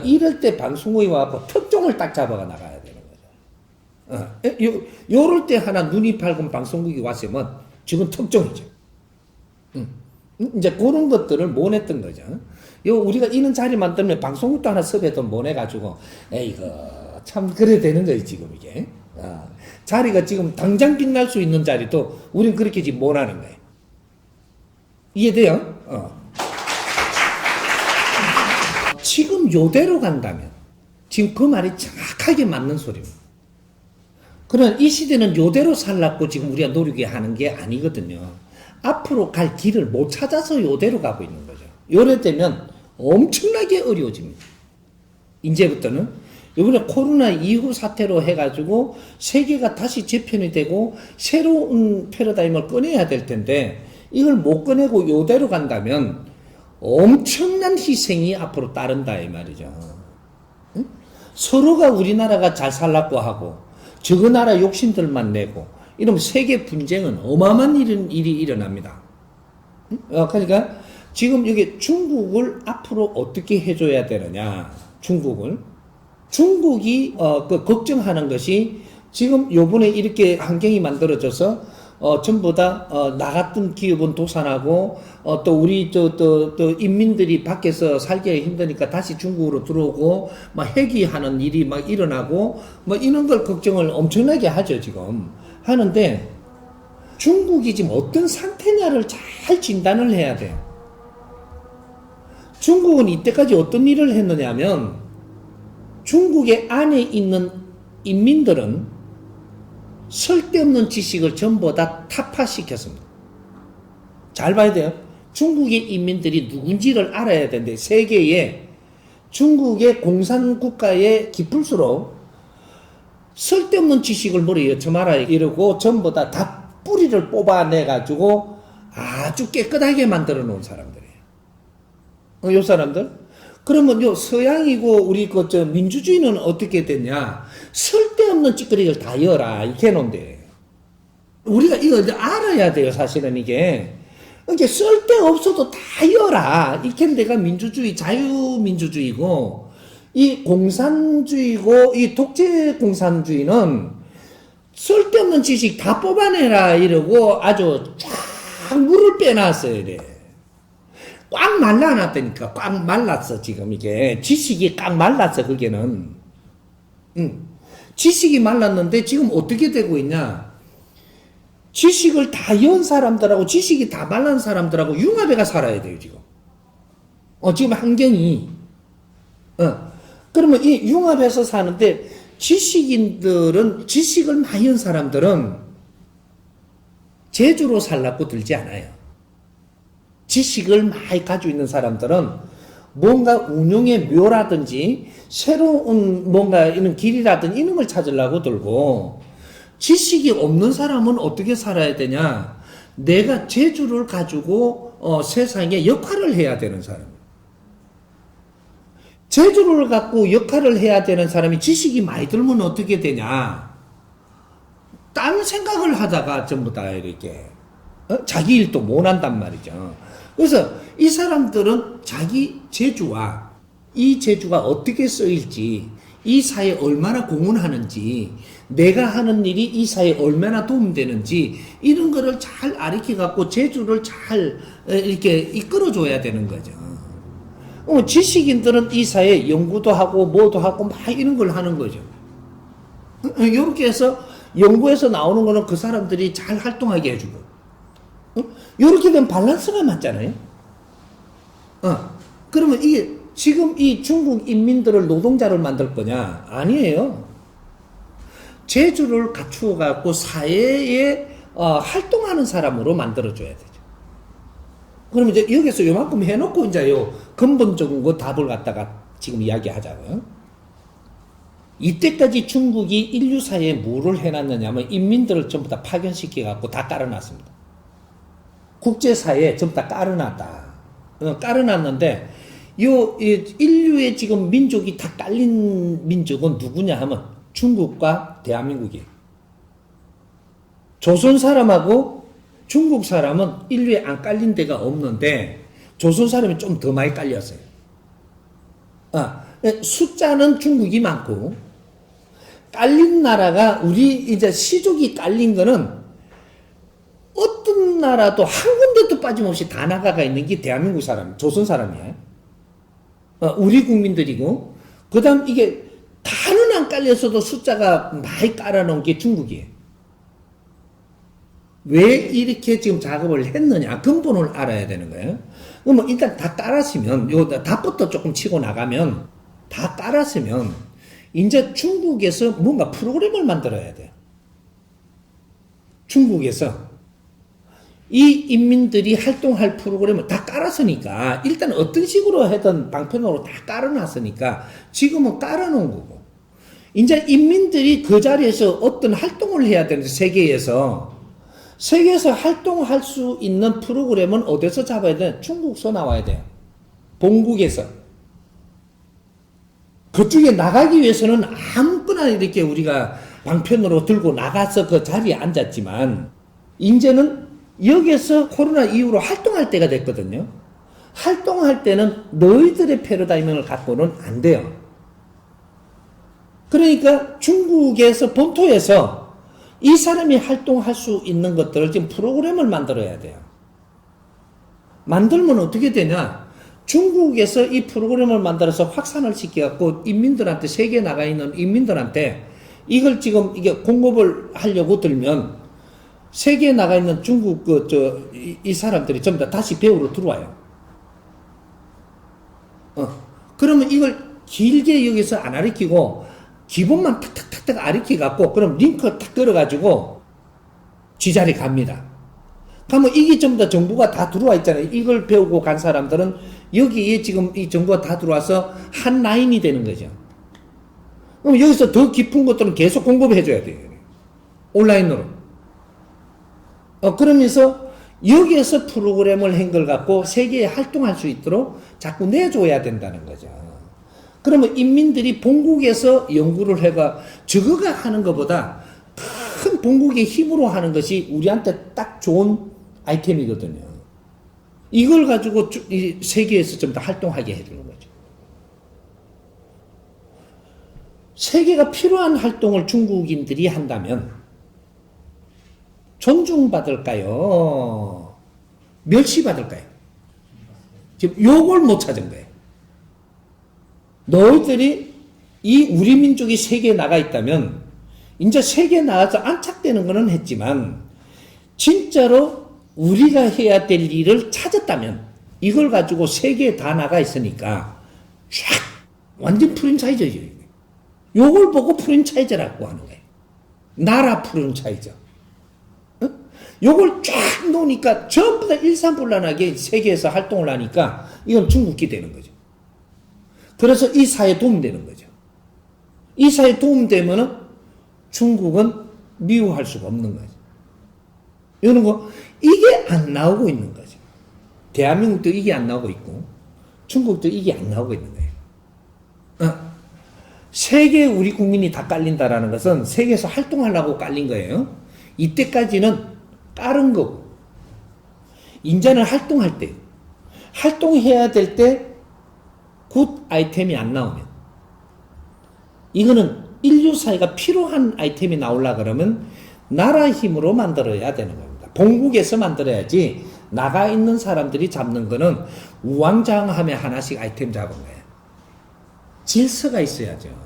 이럴 때 방송국이 와서 특종을 딱 잡아가 나가야 되는 거죠. 요럴 때 하나 눈이 밝은 방송국이 왔으면 지금 특종이죠. 이제 그런 것들을 못했던 거죠. 우리가 이런 자리 만들면 방송국도 하나 섭외도 못해가지고, 에이그, 참, 그래 되는 거예요, 지금 이게. 자리가 지금 당장 빛날 수 있는 자리도 우린 그렇게 지금 못하는 거예요. 이해돼요? 지금 요대로 간다면 지금 그 말이 정확하게 맞는 소리입니다. 그러나 이 시대는 요대로 살라고 지금 우리가 노력해 하는 게 아니거든요. 앞으로 갈 길을 못 찾아서 요대로 가고 있는 거죠. 요래 되면 엄청나게 어려워집니다. 이제부터는 이번에 코로나 이후 사태로 해가지고 세계가 다시 재편이 되고 새로운 패러다임을 꺼내야 될 텐데 이걸 못 꺼내고 요대로 간다면 엄청난 희생이 앞으로 따른다 이 말이죠. 응? 서로가 우리나라가 잘 살라고 하고 저거 나라 욕심들만 내고 이러면 세계 분쟁은 어마어마한 일이 일어납니다. 응? 그러니까 지금 여기 중국을 앞으로 어떻게 해줘야 되느냐. 중국이 걱정하는 것이 지금 요번에 이렇게 환경이 만들어져서 전부 다 나갔던 기업은 도산하고 또 우리 또 인민들이 밖에서 살기 힘드니까 다시 중국으로 들어오고 막 회귀하는 일이 막 일어나고 뭐 이런 걸 걱정을 엄청나게 하죠 지금 하는데 중국이 지금 어떤 상태냐를 잘 진단을 해야 돼요. 중국은 이때까지 어떤 일을 했느냐면 중국의 안에 있는 인민들은 쓸데없는 지식을 전부 다 타파시켰습니다. 잘 봐야 돼요. 중국의 인민들이 누군지를 알아야 되는데 세계에 중국의 공산국가에 깊을수록 쓸데없는 지식을 머리에 여쳐마라 이러고 전부 다 뿌리를 뽑아내가지고 아주 깨끗하게 만들어 놓은 사람들이에요. 요 사람들? 그러면 요 서양이고 우리 민주주의는 어떻게 됐냐? 쓸데없는 찌꺼기를 다 열어라 이렇게 해놓은데 우리가 이거 알아야 돼요. 사실은 이게 쓸데없어도 다 열어라 이렇게 내가 민주주의 자유민주주의고 이 공산주의고 이 독재 공산주의는 쓸데없는 지식 다 뽑아내라 이러고 아주 쫙 물을 빼놨어요. 이래. 꽉 말라놨다니까. 꽉 말랐어 지금 이게. 지식이 꽉 말랐어 그게는. 지식이 말랐는데 지금 어떻게 되고 있냐. 지식을 다 연 사람들하고 지식이 다 말란 사람들하고 융합해가 살아야 돼요 지금. 지금 환경이. 그러면 이 융합해서 사는데 지식인들은 지식을 많이 연 사람들은 제주로 살라고 들지 않아요. 지식을 많이 가지고 있는 사람들은 뭔가 운용의 묘라든지 새로운 뭔가 이런 길이라든지 이런 걸 찾으려고 들고 지식이 없는 사람은 어떻게 살아야 되냐? 내가 재주를 가지고 세상에 역할을 해야 되는 사람. 재주를 갖고 역할을 해야 되는 사람이 지식이 많이 들면 어떻게 되냐? 딴 생각을 하다가 전부 다 이렇게 자기 일도 못 한단 말이죠. 그래서 이 사람들은 자기 재주와 이 재주가 어떻게 쓰일지, 이 사회에 얼마나 공헌하는지, 내가 하는 일이 이 사회에 얼마나 도움되는지 이런 거를 잘 아르켜 갖고 재주를 잘 이렇게 이끌어줘야 되는 거죠. 지식인들은 이 사회에 연구도 하고 뭐도 하고 막 이런 걸 하는 거죠. 이렇게 해서 연구에서 나오는 거는 그 사람들이 잘 활동하게 해주고 이렇게 되면 밸런스가 맞잖아요. 그러면 이게 지금 이 중국 인민들을 노동자를 만들 거냐? 아니에요. 재주를 갖추어 갖고 사회에 활동하는 사람으로 만들어줘야 되죠. 그러면 이제 여기서 요만큼 해놓고 이제 요 근본적인 거 답을 갖다가 지금 이야기하자고요. 이때까지 중국이 인류 사회에 뭐를 해놨느냐면 인민들을 전부 다 파견시켜 갖고 다 깔아놨습니다. 국제사회에 전부 다 깔아놨다. 깔아놨는데 인류의 지금 민족이 다 깔린 민족은 누구냐 하면 중국과 대한민국이에요. 조선 사람하고 중국 사람은 인류에 안 깔린 데가 없는데 조선 사람이 좀 더 많이 깔렸어요. 숫자는 중국이 많고 깔린 나라가 우리 이제 시족이 깔린 거는 어떤 나라도 한 군데도 빠짐없이 다 나가가 있는 게 대한민국 사람, 조선 사람이에요. 우리 국민들이고 그 다음 이게 다는 안 깔렸어도 숫자가 많이 깔아놓은 게 중국이에요. 왜 이렇게 지금 작업을 했느냐 근본을 알아야 되는 거예요. 그러면 일단 다 깔았으면 요 답부터 조금 치고 나가면 다 깔았으면 이제 중국에서 뭔가 프로그램을 만들어야 돼요. 중국에서 이 인민들이 활동할 프로그램을 다 깔았으니까 일단 어떤 식으로 하든 방편으로 다 깔아놨으니까 지금은 깔아놓은 거고 이제 인민들이 그 자리에서 어떤 활동을 해야 되는데 세계에서 활동할 수 있는 프로그램은 어디서 잡아야 돼? 중국서 나와야 돼요. 본국에서. 그쪽에 나가기 위해서는 아무거나 이렇게 우리가 방편으로 들고 나가서 그 자리에 앉았지만 이제는 여기서 코로나 이후로 활동할 때가 됐거든요. 활동할 때는 너희들의 패러다임을 갖고는 안 돼요. 그러니까 중국에서 본토에서 이 사람이 활동할 수 있는 것들을 지금 프로그램을 만들어야 돼요. 만들면 어떻게 되냐? 중국에서 이 프로그램을 만들어서 확산을 시켜갖고 인민들한테 세계에 나가 있는 인민들한테 이걸 지금 이게 공급을 하려고 들면 세계에 나가 있는 중국 이 사람들이 전부 다 다시 배우러 들어와요. 그러면 이걸 길게 여기서 안 가르치고 기본만 탁탁탁탁 가르쳐갖고 그럼 링크 탁 걸어가지고 지자리 갑니다. 그러면 이게 전부 다 정보가 다 들어와 있잖아요. 이걸 배우고 간 사람들은 여기에 지금 이 정보가 다 들어와서 한 라인이 되는 거죠. 그럼 여기서 더 깊은 것들은 계속 공급해줘야 돼요. 온라인으로. 그러면서 여기에서 프로그램을 한 걸 갖고 세계에 활동할 수 있도록 자꾸 내줘야 된다는 거죠. 그러면 인민들이 본국에서 연구를 해가 저거가 하는 것보다 큰 본국의 힘으로 하는 것이 우리한테 딱 좋은 아이템이거든요. 이걸 가지고 이 세계에서 좀 더 활동하게 해주는 거죠. 세계가 필요한 활동을 중국인들이 한다면 존중받을까요? 멸시받을까요? 지금 요걸 못 찾은 거예요. 너희들이 이 우리 민족이 세계에 나가 있다면 이제 세계에 나가서 안착되는 거는 했지만 진짜로 우리가 해야 될 일을 찾았다면 이걸 가지고 세계에 다 나가 있으니까 쫙 완전 프랜차이즈죠. 요걸 보고 프랜차이즈라고 하는 거예요. 나라 프랜차이즈. 요걸 쫙 놓으니까 전부 다 일산불란하게 세계에서 활동을 하니까 이건 중국이 되는 거죠. 그래서 이 사회에 도움되는 거죠. 이 사회에 도움되면은 중국은 미워할 수가 없는 거죠. 이런 거, 이게 안 나오고 있는 거죠. 대한민국도 이게 안 나오고 있고, 중국도 이게 안 나오고 있는 거예요. 세계에 우리 국민이 다 깔린다라는 것은 세계에서 활동하려고 깔린 거예요. 이때까지는 깔은 거고, 이제는 활동할 때, 활동해야 될 때, 굿 아이템이 안 나오면, 이거는 인류 사회가 필요한 아이템이 나오려 그러면 나라 힘으로 만들어야 되는 겁니다. 본국에서 만들어야지 나가 있는 사람들이 잡는 거는 우왕좌왕하며 하나씩 아이템 잡은 거예요. 질서가 있어야죠.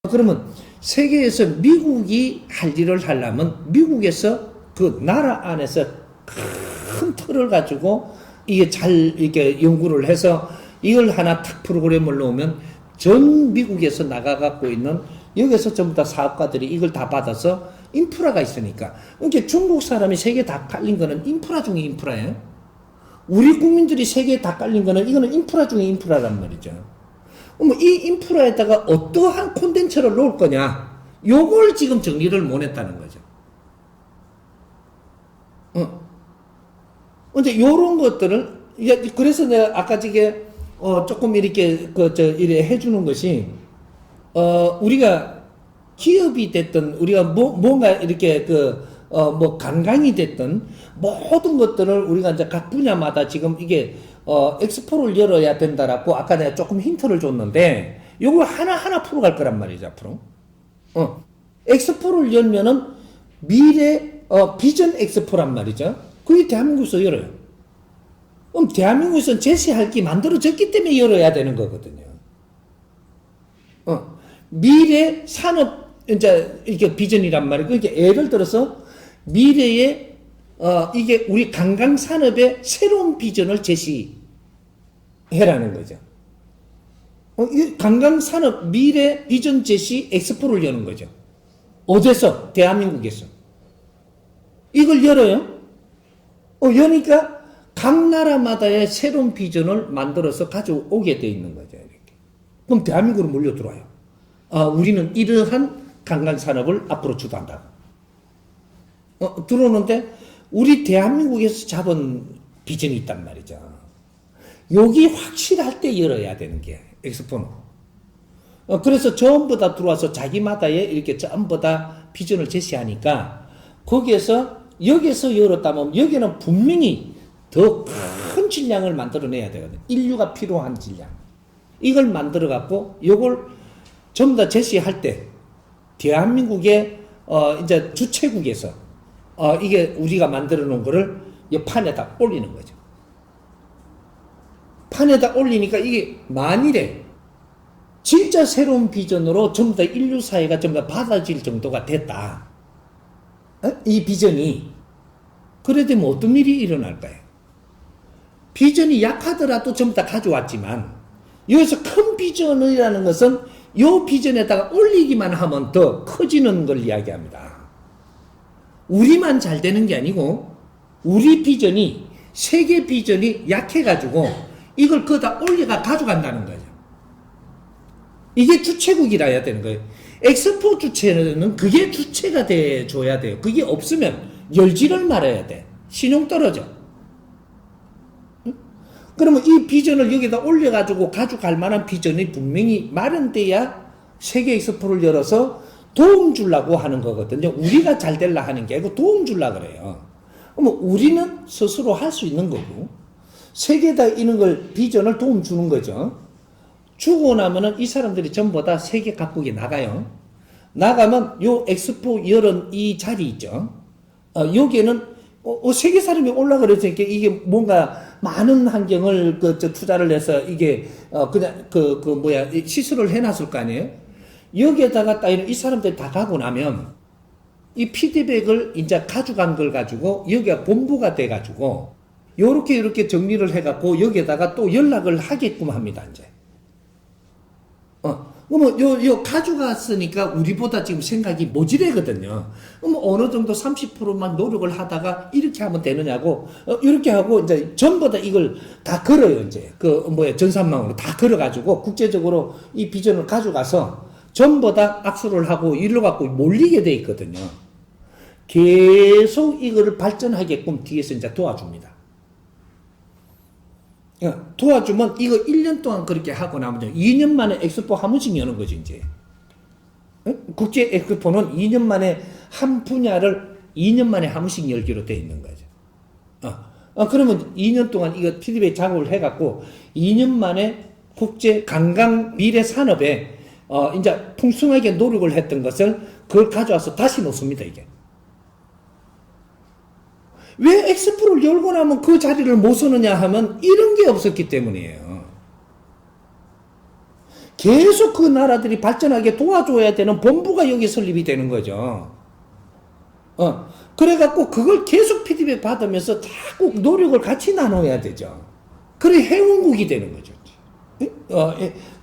그러면 세계에서 미국이 할 일을 하려면 미국에서 그 나라 안에서 큰 틀을 가지고 이게 잘 이렇게 연구를 해서 이걸 하나 탁 프로그램을 놓으면 전 미국에서 나가갖고 있는 여기서 전부 다 사업가들이 이걸 다 받아서 인프라가 있으니까. 그러니까 중국 사람이 세계에 다 깔린 거는 인프라 중에 인프라예요. 우리 국민들이 세계에 다 깔린 거는 이거는 인프라 중에 인프라란 말이죠. 이 인프라에다가 어떠한 콘텐츠를 놓을 거냐, 요걸 지금 정리를 못 했다는 거죠. 근데 요런 것들을, 그래서 내가 아까 저게, 조금 이렇게, 이래 해주는 것이, 우리가 기업이 됐든, 우리가 뭔가 이렇게 관광이 됐든, 모든 것들을 우리가 이제 각 분야마다 지금 이게, 엑스포를 열어야 된다라고 아까 내가 조금 힌트를 줬는데, 요걸 하나하나 풀어갈 거란 말이죠, 앞으로. 엑스포를 열면은 미래, 비전 엑스포란 말이죠. 그게 대한민국에서 열어요. 그럼 대한민국에서는 제시할 게 만들어졌기 때문에 열어야 되는 거거든요. 미래 산업, 이제, 이게 비전이란 말이에요. 그러니까 예를 들어서 미래에, 이게 우리 관광 산업의 새로운 비전을 제시해라는 거죠. 이 관광 산업 미래 비전 제시 엑스포를 여는 거죠. 어디서? 대한민국에서. 이걸 열어요. 여니까 각 나라마다의 새로운 비전을 만들어서 가져오게 돼 있는 거죠. 이렇게. 그럼 대한민국으로 몰려 들어와요. 우리는 이러한 관광 산업을 앞으로 주도한다. 들어오는데 우리 대한민국에서 잡은 비전이 있단 말이죠. 여기 확실할 때 열어야 되는 게 엑스포는. 그래서 전부 다 들어와서 자기마다의 이렇게 전부 다 비전을 제시하니까 거기에서 여기서 열었다면 여기는 분명히 더 큰 질량을 만들어내야 되거든요. 인류가 필요한 질량. 이걸 만들어갖고 이걸 전부 다 제시할 때 대한민국의 이제 주최국에서 이게 우리가 만들어 놓은 거를 이 판에다 올리는 거죠. 판에다 올리니까 이게 만일에 진짜 새로운 비전으로 전부 다 인류 사회가 전부 다 받아질 정도가 됐다. 이 비전이. 그래 되면 어떤 일이 일어날까요? 비전이 약하더라도 전부 다 가져왔지만 여기서 큰 비전이라는 것은 이 비전에다가 올리기만 하면 더 커지는 걸 이야기합니다. 우리만 잘 되는 게 아니고 우리 비전이 세계 비전이 약해가지고 이걸 거기다 올려가 가져간다는 거죠. 이게 주체국이라 해야 되는 거예요. 엑스포 주체는 그게 주체가 돼줘야 돼요. 그게 없으면 열지를 말아야 돼. 신용 떨어져. 그러면 이 비전을 여기다 올려가지고 가져갈 만한 비전이 분명히 마련돼야 세계 엑스포를 열어서 도움 주려고 하는 거거든요. 우리가 잘 되려 하는 게 아니고 도움 주려 그래요. 그러면 우리는 스스로 할 수 있는 거고, 세계에다 이런 걸, 비전을 도움 주는 거죠. 주고 나면은 이 사람들이 전부 다 세계 각국에 나가요. 나가면 요 엑스포 열은 이 자리 있죠. 여기에는 세계 사람이 올라 그랬으니까 이게 뭔가 많은 환경을 투자를 해서 이게 그냥 시설을 해놨을 거 아니에요. 여기에다가 딱 이 사람들이 다 가고 나면 이 피드백을 이제 가져간 걸 가지고 여기가 본부가 돼 가지고 요렇게 정리를 해 갖고 여기에다가 또 연락을 하게끔 합니다, 이제. 그러면 요 가져갔으니까 우리보다 지금 생각이 모질하거든요. 그러면 어느 정도 30%만 노력을 하다가 이렇게 하면 되느냐고, 이렇게 하고 이제 전부 다 이걸 다 걸어요, 이제. 전산망으로 다 걸어가지고 국제적으로 이 비전을 가져가서 전부 다 악수를 하고 이를 갖고 몰리게 돼 있거든요. 계속 이거를 발전하게끔 뒤에서 이제 도와줍니다. 도와주면 이거 1년 동안 그렇게 하고 나면 2년 만에 엑스포 한 번씩 여는 거지, 이제. 국제 엑스포는 2년 만에 한 분야를 2년 만에 한 번씩 열기로 돼 있는 거죠. 그러면 2년 동안 이거 피드백 작업을 해갖고 2년 만에 국제 관광 미래 산업에 이제 풍성하게 노력을 했던 것을 그걸 가져와서 다시 놓습니다, 이게. 왜 엑스포를 열고 나면 그 자리를 못 서느냐 하면 이런 게 없었기 때문이에요. 계속 그 나라들이 발전하게 도와줘야 되는 본부가 여기 설립이 되는 거죠. 그래갖고 그걸 계속 피드백 받으면서 자꾸 노력을 같이 나눠야 되죠. 그래 회원국이 되는 거죠.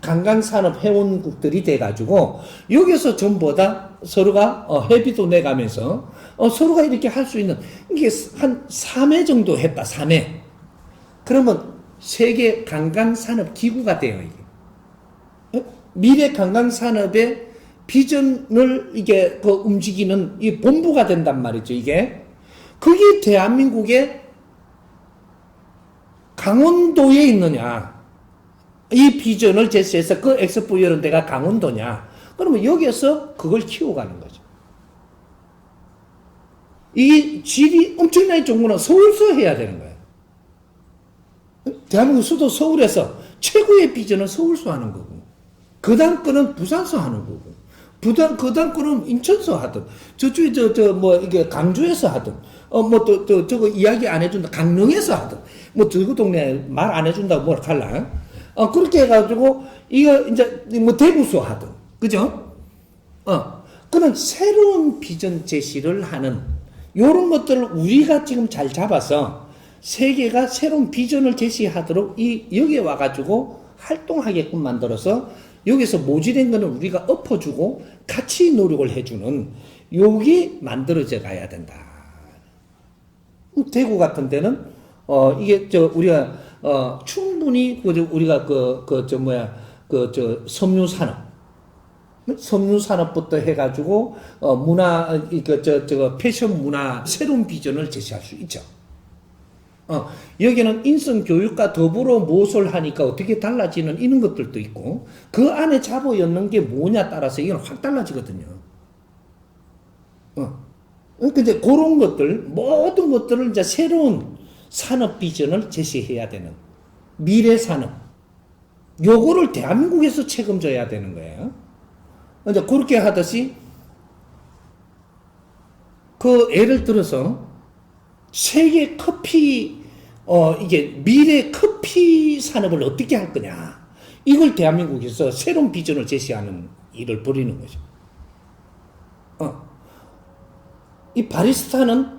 관광산업 회원국들이 돼가지고 여기서 전부 다 서로가 회비도 내가면서 서로가 이렇게 할 수 있는, 이게 한 3회 정도 했다. 3회. 그러면 세계 관광산업 기구가 돼요, 이게. 미래 관광산업의 비전을 이게 움직이는 이 본부가 된단 말이죠, 이게. 그게 대한민국의 강원도에 있느냐, 이 비전을 제시해서 그 엑스포 이런 데가 강원도냐, 그러면 여기에서 그걸 키워가는 거죠. 이 질이 엄청나게 좋은 거는 서울서 해야 되는 거예요. 대한민국 수도 서울에서 최고의 비전은 서울서 하는 거고, 그 다음 거는 부산서 하는 거고, 그 다음 거는 인천서 하든, 저쪽에 이게 강주에서 하든, 저거 이야기 안 해준다, 강릉에서 하든, 저거 동네 말 안 해준다고 뭘 할라. 그렇게 해가지고, 이거 이제 대구서 하든, 그죠? 그런 새로운 비전 제시를 하는, 요런 것들을 우리가 지금 잘 잡아서 세계가 새로운 비전을 제시하도록 여기에 와가지고 활동하게끔 만들어서 여기서 모질한 거는 우리가 엎어주고 같이 노력을 해주는 요게 만들어져 가야 된다. 대구 같은 데는, 이게 우리가, 충분히, 우리가 섬유 산업부터 해가지고 문화, 패션 문화 새로운 비전을 제시할 수 있죠. 여기는 인성 교육과 더불어 무엇을 하니까 어떻게 달라지는 이런 것들도 있고, 그 안에 잡아였는 게 뭐냐 따라서 이건 확 달라지거든요. 근데 그런 것들, 모든 것들을 이제 새로운 산업 비전을 제시해야 되는 미래 산업, 요거를 대한민국에서 책임져야 되는 거예요. 이제 그렇게 하듯이, 예를 들어서, 세계 커피, 이게 미래 커피 산업을 어떻게 할 거냐. 이걸 대한민국에서 새로운 비전을 제시하는 일을 벌이는 거죠. 이 바리스타는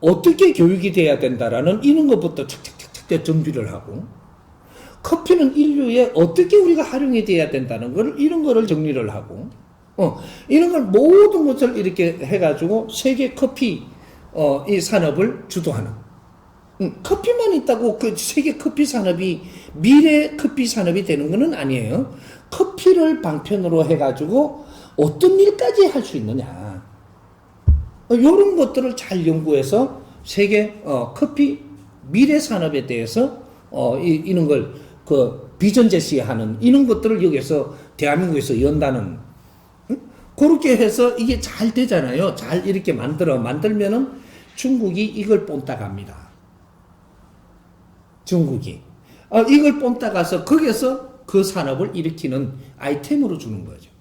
어떻게 교육이 돼야 된다라는 이런 것부터 착착착착 정비를 하고, 커피는 인류에 어떻게 우리가 활용이 돼야 된다는 걸, 이런 거를 정리를 하고, 이런 걸 모든 것을 이렇게 해가지고 세계 커피, 이 산업을 주도하는, 커피만 있다고 그 세계 커피 산업이 미래 커피 산업이 되는 것은 아니에요. 커피를 방편으로 해가지고 어떤 일까지 할 수 있느냐. 이런 것들을 잘 연구해서 세계 커피 미래 산업에 대해서 이런 걸 그 비전 제시하는 이런 것들을 여기서 대한민국에서 연다는 그렇게 해서 이게 잘 되잖아요. 잘 이렇게 만들면은 중국이 이걸 뽐따 갑니다. 중국이 이걸 뽐따 가서 거기서 그 산업을 일으키는 아이템으로 주는 거죠.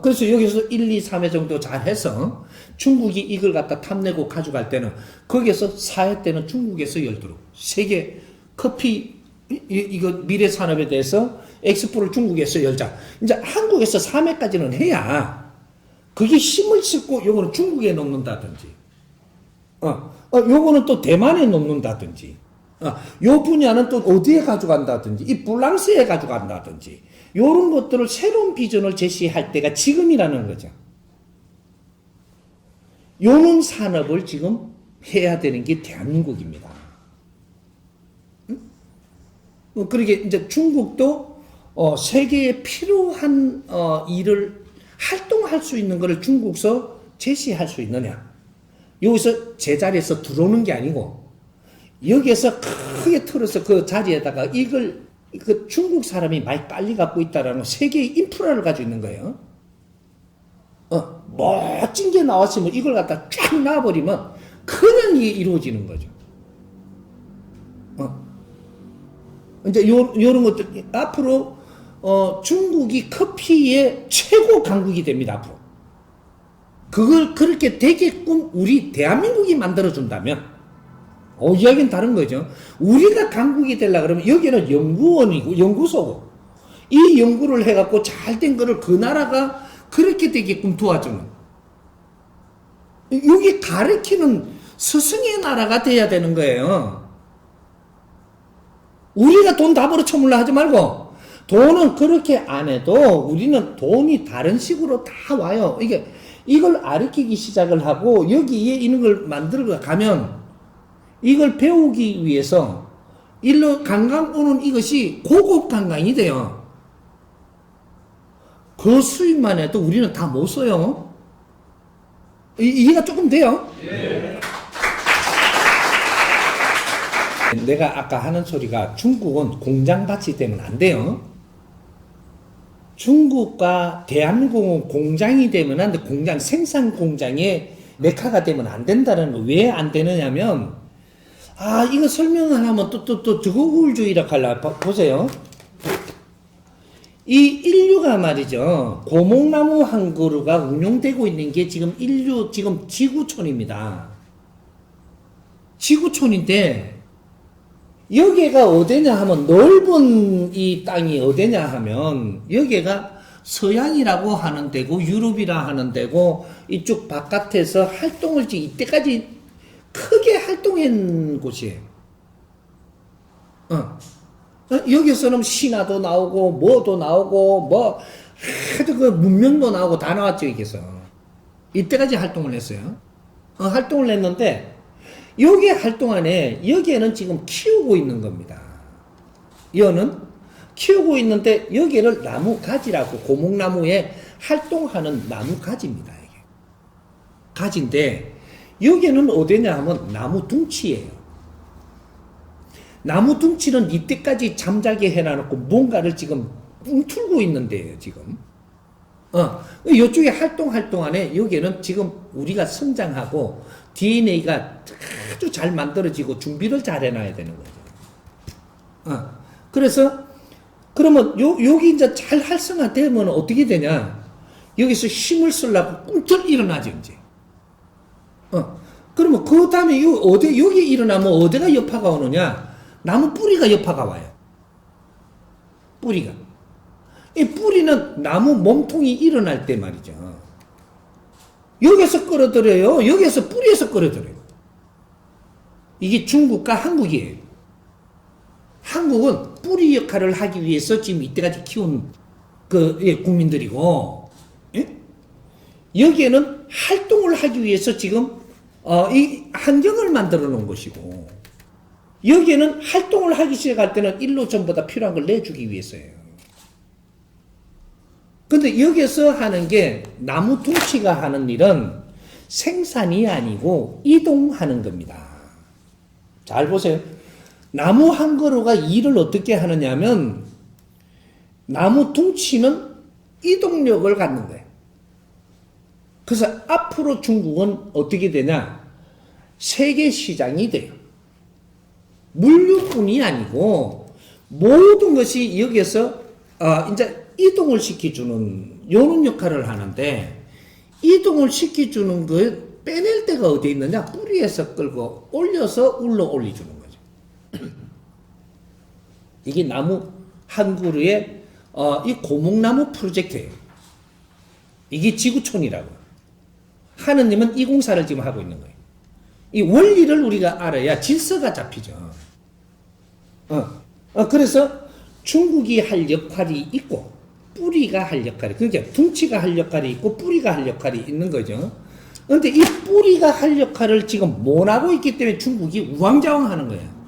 그래서 여기서 1, 2, 3회 정도 잘 해서 중국이 이걸 갖다 탐내고 가져갈 때는 거기서 4회 때는 중국에서 열도록 세계 커피 이거 미래 산업에 대해서 엑스포를 중국에서 열자. 이제 한국에서 3회까지는 해야 그게 힘을 싣고 요거는 중국에 놓는다든지 요거는 또 대만에 놓는다든지 요 분야는 또 어디에 가져간다든지 이 블랑스에 가져간다든지 요런 것들을 새로운 비전을 제시할 때가 지금이라는 거죠. 요런 산업을 지금 해야 되는 게 대한민국입니다. 그러게 이제 중국도 세계에 필요한 일을 활동할 수 있는 것을 중국서 제시할 수 있느냐. 여기서 제자리에서 들어오는 게 아니고 여기에서 크게 틀어서 그 자리에다가 이걸 그 중국 사람이 많이 빨리 갖고 있다라는 세계의 인프라를 가지고 있는 거예요. 멋진 게 나왔으면 이걸 갖다 쫙 놔버리면 그냥 이게 이루어지는 거죠. 이제 요런 것들 앞으로 중국이 커피의 최고 강국이 됩니다. 앞으로 그걸 그렇게 되게끔 우리 대한민국이 만들어준다면 이야기는 다른 거죠. 우리가 강국이 되려고 그러면 여기는 연구원이고 연구소고 이 연구를 해갖고 잘된 거를 그 나라가 그렇게 되게끔 도와주는 여기 가르치는 스승의 나라가 돼야 되는 거예요. 우리가 돈 다 벌어 처물라 하지 말고 돈은 그렇게 안 해도 우리는 돈이 다른 식으로 다 와요. 이걸 가르치기 시작을 하고 여기에 있는 걸 만들어 가면 이걸 배우기 위해서 일로 관광 오는 이것이 고급 관광이 돼요. 그 수입만 해도 우리는 다 못 써요. 이해가 조금 돼요? 네. 내가 아까 하는 소리가 중국은 공장밭이 되면 안 돼요. 중국과 대한민국은 공장이 되면 안 돼. 공장, 생산 공장의 메카가 되면 안 된다는 거. 왜 안 되느냐면, 이거 설명을 하면 또 저거울주의라 할라. 보세요. 이 인류가 말이죠. 고목나무 한 그루가 운용되고 있는 게 지금 지금 지구촌입니다. 지구촌인데, 여기가 어디냐 하면 넓은 이 땅이 어디냐 하면 여기가 서양이라고 하는 데고 유럽이라 하는 데고 이쪽 바깥에서 활동을 이때까지 크게 활동한 곳이에요. 여기서는 신화도 나오고 뭐도 나오고 뭐 아주 그 문명도 나오고 다 나왔죠. 여기서 이때까지 활동을 했어요. 활동을 했는데 여기 활동 안에 여기에는 지금 키우고 있는 겁니다. 여는 키우고 있는데 여기를 나무 가지라고 고목나무에 활동하는 나무 가지입니다. 이게. 가지인데 여기는 어디냐 하면 나무 둥치예요. 나무 둥치는 이때까지 잠자게 해놔놓고 뭔가를 지금 웅틀고 있는데요. 지금. 이쪽에 활동 안에 여기는 지금 우리가 성장하고 DNA가 아주 잘 만들어지고 준비를 잘 해놔야 되는 거죠. 그래서 그러면 여기 이제 잘 활성화되면 어떻게 되냐? 여기서 힘을 쓰려고 꿈틀 일어나죠 이제. 그러면 그 다음에 여기 일어나면 어디가 여파가 오느냐? 나무 뿌리가 여파가 와요. 뿌리가. 이 뿌리는 나무 몸통이 일어날 때 말이죠. 여기서 끌어들여요. 여기서 뿌리에서 끌어들여요. 이게 중국과 한국이에요. 한국은 뿌리 역할을 하기 위해서 지금 이때까지 키운 국민들이고, 예? 여기에는 활동을 하기 위해서 지금 이 환경을 만들어 놓은 것이고, 여기에는 활동을 하기 시작할 때는 일로 전부 다 필요한 걸 내주기 위해서예요. 근데 여기서 하는 게 나무 둥치가 하는 일은 생산이 아니고 이동하는 겁니다. 잘 보세요. 나무 한 그루가 일을 어떻게 하느냐면 나무 둥치는 이동력을 갖는 거예요. 그래서 앞으로 중국은 어떻게 되냐? 세계 시장이 돼요. 물류뿐이 아니고 모든 것이 여기에서 이제 이동을 시켜주는 이런 역할을 하는데, 이동을 시켜주는 거 빼낼 데가 어디 있느냐? 뿌리에서 끌고 올려서 울러 올려주는 거죠. 이게 나무 한 그루의 이 고목나무 프로젝트예요. 이게 지구촌이라고. 하느님은 이 공사를 지금 하고 있는 거예요. 이 원리를 우리가 알아야 질서가 잡히죠. 그래서 중국이 할 역할이 있고 뿌리가 할 역할이, 그러니까 둥치가 할 역할이 있고 뿌리가 할 역할이 있는 거죠. 그런데 이 뿌리가 할 역할을 지금 못 하고 있기 때문에 중국이 우왕좌왕하는 거예요.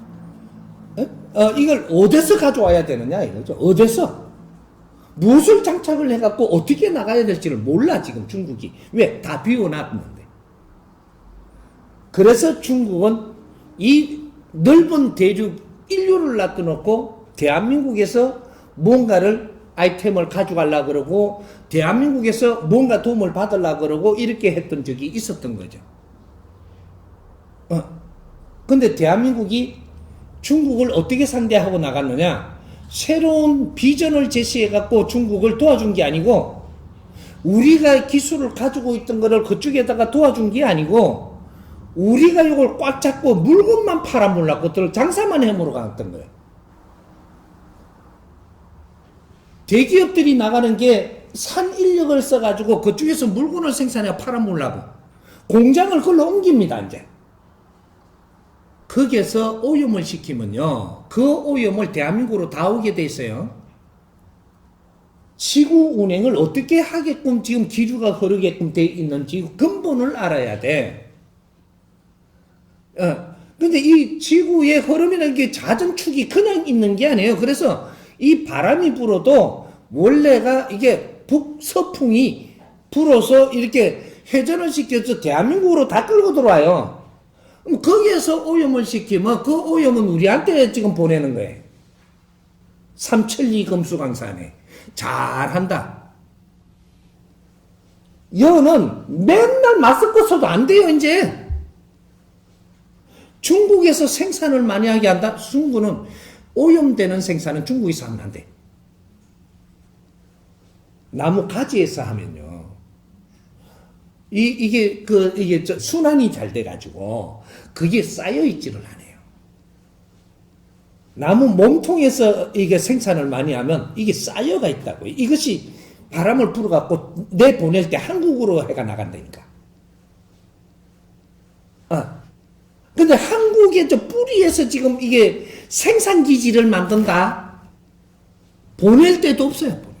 이걸 어디서 가져와야 되느냐 이거죠. 어디서 무엇을 장착을 해갖고 어떻게 나가야 될지를 몰라 지금 중국이. 왜? 다 비워놨는데. 그래서 중국은 이 넓은 대륙 인류를 놔둬놓고 대한민국에서 뭔가를 아이템을 가져가려고 그러고 대한민국에서 뭔가 도움을 받으려고 그러고 이렇게 했던 적이 있었던 거죠. 근데 대한민국이 중국을 어떻게 상대하고 나갔느냐? 새로운 비전을 제시해갖고 중국을 도와준 게 아니고, 우리가 기술을 가지고 있던 거를 그쪽에다가 도와준 게 아니고, 우리가 이걸 꽉 잡고 물건만 팔아먹으려고 그들 장사만 해먹으러 갔던 거예요. 대기업들이 나가는 게 산 인력을 써가지고 그쪽에서 물건을 생산해 팔아먹으려고 공장을 그걸로 옮깁니다, 이제. 거기에서 오염을 시키면요, 그 오염을 대한민국으로 다 오게 돼 있어요. 지구 운행을 어떻게 하게끔 지금 기류가 흐르게끔 돼 있는지 근본을 알아야 돼. 근데 이 지구의 흐름이라는 게 자전축이 그냥 있는 게 아니에요. 그래서 이 바람이 불어도 원래가 이게 북서풍이 불어서 이렇게 회전을 시켜서 대한민국으로 다 끌고 들어와요. 그럼 거기에서 오염을 시키면 그 오염은 우리한테 지금 보내는 거예요. 삼천리 금수강산에. 잘한다. 여는 맨날 마스크 써도 안 돼요, 이제. 중국에서 생산을 많이 하게 한다? 중국은 오염되는 생산은 중국에서 하면 안 돼. 나무 가지에서 하면요. 이게 순환이 잘 돼가지고, 그게 쌓여있지를 않아요. 나무 몸통에서 이게 생산을 많이 하면 이게 쌓여가 있다고요. 이것이 바람을 불어갖고 내보낼 때 한국으로 해가 나간다니까. 근데 한국의 저 뿌리에서 지금 이게 생산기지를 만든다? 보낼 데도 없어요.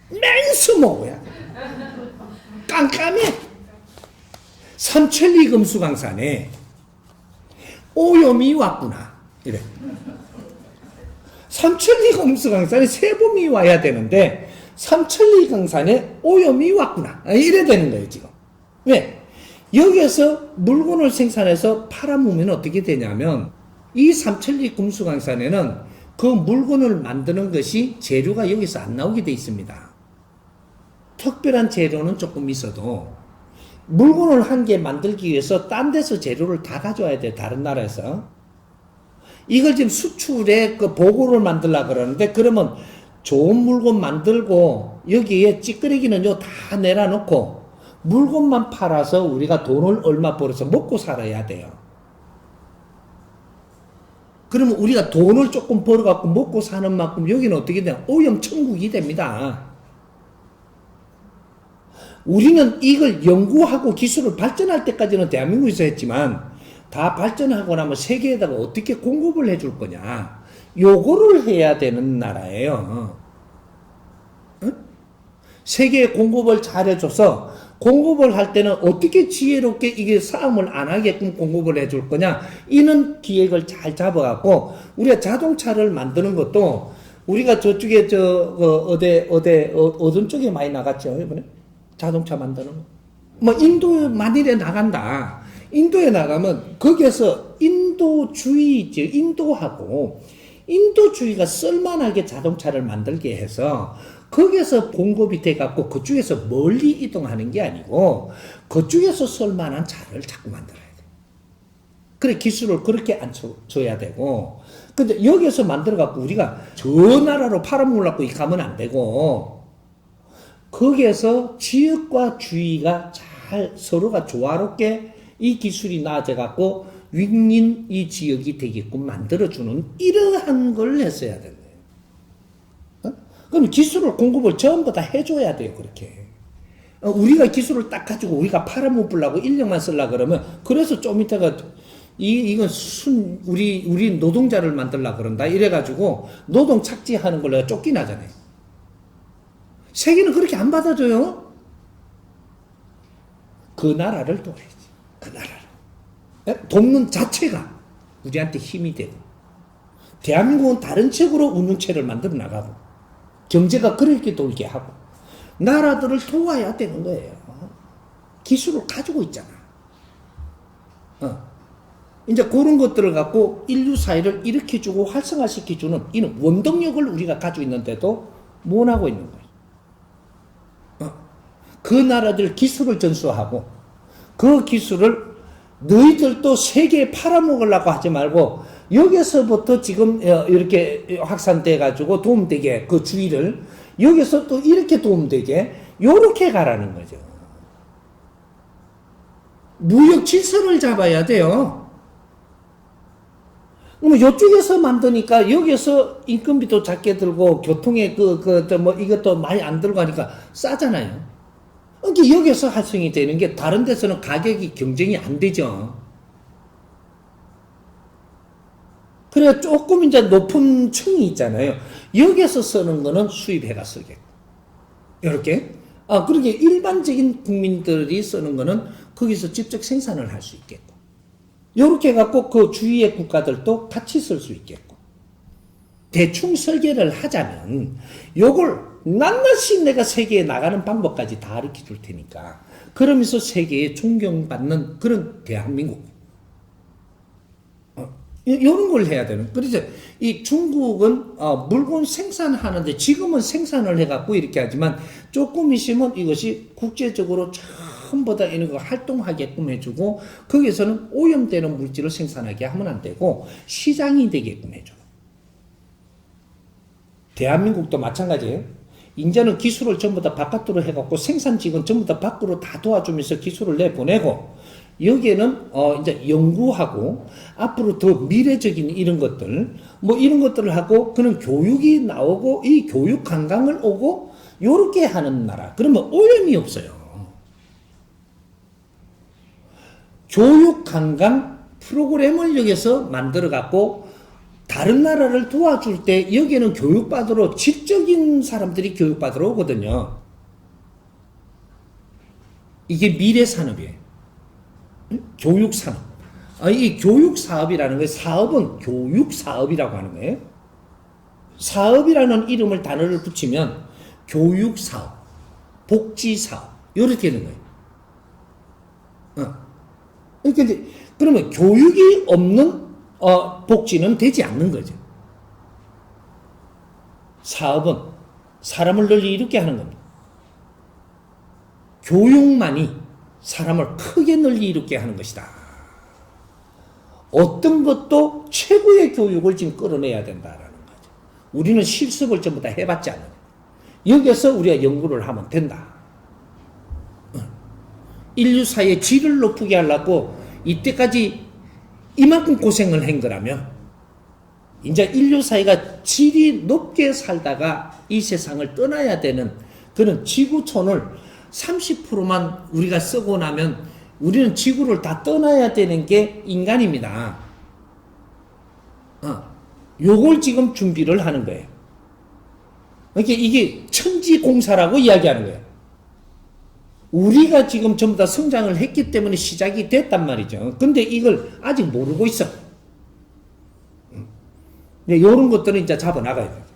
맨수모야. 깜깜해. 삼천리 금수강산에 오염이 왔구나. 이래. 삼천리 금수강산에 세봄이 와야 되는데 삼천리 강산에 오염이 왔구나. 이래 되는 거예요, 지금. 왜? 여기에서 물건을 생산해서 팔아먹으면 어떻게 되냐면, 이 삼천리 금수강산에는 그 물건을 만드는 것이 재료가 여기서 안 나오게 돼 있습니다. 특별한 재료는 조금 있어도 물건을 한 개 만들기 위해서 딴 데서 재료를 다 가져와야 돼, 다른 나라에서. 이걸 지금 수출에 그 보고를 만들려고 그러는데, 그러면 좋은 물건 만들고 여기에 찌끄레기는요 다 내려놓고 물건만 팔아서 우리가 돈을 얼마 벌어서 먹고 살아야 돼요. 그러면 우리가 돈을 조금 벌어갖고 먹고 사는 만큼 여기는 어떻게 돼요? 오염 천국이 됩니다. 우리는 이걸 연구하고 기술을 발전할 때까지는 대한민국에서 했지만, 다 발전하고 나면 세계에다가 어떻게 공급을 해줄 거냐, 요거를 해야 되는 나라예요. 세계에 공급을 잘해줘서 공급을 할 때는 어떻게 지혜롭게 이게 싸움을 안 하게끔 공급을 해줄 거냐, 이는 기획을 잘 잡아갖고, 우리가 자동차를 만드는 것도, 우리가 저쪽에 어떤 쪽에 많이 나갔죠, 이번에? 자동차 만드는 거. 뭐, 인도 만일에 나간다. 인도에 나가면, 거기에서 인도주의, 인도주의가 쓸만하게 자동차를 만들게 해서, 거기에서 공급이 돼갖고 그쪽에서 멀리 이동하는 게 아니고 그쪽에서 쓸만한 차를 자꾸 만들어야 돼. 그래, 기술을 그렇게 안 줘야 되고. 근데 여기에서 만들어갖고 우리가 저 나라로 팔아먹으려고 가면 안 되고, 거기에서 지역과 주위가 잘 서로가 조화롭게 이 기술이 나아져갖고 윈윈 이 지역이 되게끔 만들어주는 이러한 걸 했어야 된다. 그럼 기술을 공급을 전부 다 해줘야 돼요, 그렇게. 우리가 기술을 딱 가지고 우리가 팔아먹으려고 인력만 쓰려고 그러면, 그래서 좀 이따가, 이건 우리 노동자를 만들려고 그런다. 이래가지고, 노동 착취하는 걸로 쫓겨나잖아요. 세계는 그렇게 안 받아줘요? 그 나라를 도와야지. 그 나라를. 돕는 자체가 우리한테 힘이 되고, 대한민국은 다른 책으로 운영체를 만들어 나가고, 경제가 그렇게 돌게 하고 나라들을 도와야 되는 거예요. 기술을 가지고 있잖아. 이제 그런 것들을 갖고 인류 사회를 일으켜주고 활성화시켜주는 이런 원동력을 우리가 가지고 있는데도 못하고 있는 거예요. 그 나라들 기술을 전수하고 그 기술을 너희들도 세계에 팔아먹으려고 하지 말고 여기서부터 지금 이렇게 확산돼 가지고 도움되게 그 주의를 여기서 또 이렇게 도움되게 요렇게 가라는 거죠. 무역 질서를 잡아야 돼요. 그럼 이쪽에서 만드니까 여기서 인건비도 작게 들고 교통에 이것도 많이 안 들고 하니까 싸잖아요. 그러니까 여기서 활성이 되는 게 다른 데서는 가격이 경쟁이 안 되죠. 그래, 조금 이제 높은 층이 있잖아요. 여기서 쓰는 거는 수입해가 쓰겠고. 이렇게. 그렇게 일반적인 국민들이 쓰는 거는 거기서 직접 생산을 할 수 있겠고. 이렇게 해갖고 그 주위의 국가들도 같이 쓸 수 있겠고. 대충 설계를 하자면, 요걸 낱낱이 내가 세계에 나가는 방법까지 다 가르쳐 줄 테니까. 그러면서 세계에 존경받는 그런 대한민국. 이런 걸 해야 되는. 그래서 이 중국은 물건 생산하는데 지금은 생산을 해갖고 이렇게 하지만 조금 있으면 이것이 국제적으로 전부 다 이런 거 활동하게끔 해주고 거기서는 오염되는 물질을 생산하게 하면 안 되고 시장이 되게끔 해줘. 대한민국도 마찬가지예요. 이제는 기술을 전부 다 바깥으로 해갖고 생산직은 전부 다 밖으로 다 도와주면서 기술을 내보내고 여기에는 이제 연구하고 앞으로 더 미래적인 이런 것들 이런 것들을 하고 그런 교육이 나오고 이 교육 관광을 오고 요렇게 하는 나라. 그러면 오염이 없어요. 교육 관광 프로그램을 여기서 만들어 갖고 다른 나라를 도와줄 때 여기에는 교육받으러 지적인 사람들이 교육받으러 오거든요. 이게 미래 산업이에요. 교육산업. 이 교육사업이라는 거예요. 사업은 교육사업이라고 하는 거예요. 사업이라는 이름을 단어를 붙이면 교육사업, 복지사업 이렇게 되는 거예요. 그러니까 그러면 교육이 없는 복지는 되지 않는 거죠. 사업은 사람을 널리 이롭게 하는 겁니다. 교육만이 사람을 크게 널리 이롭게 하는 것이다. 어떤 것도 최고의 교육을 지금 끌어내야 된다라는 거죠. 우리는 실습을 전부 다 해봤지 않아요. 여기서 우리가 연구를 하면 된다. 인류 사회의 질을 높게 하려고 이때까지 이만큼 고생을 한 거라면 이제 인류 사회가 질이 높게 살다가 이 세상을 떠나야 되는 그런 지구촌을 30%만 우리가 쓰고 나면 우리는 지구를 다 떠나야 되는 게 인간입니다. 요걸 지금 준비를 하는 거예요. 그러니까 이게 천지공사라고 이야기하는 거예요. 우리가 지금 전부 다 성장을 했기 때문에 시작이 됐단 말이죠. 근데 이걸 아직 모르고 있어. 이런 것들은 이제 잡아나가야 돼.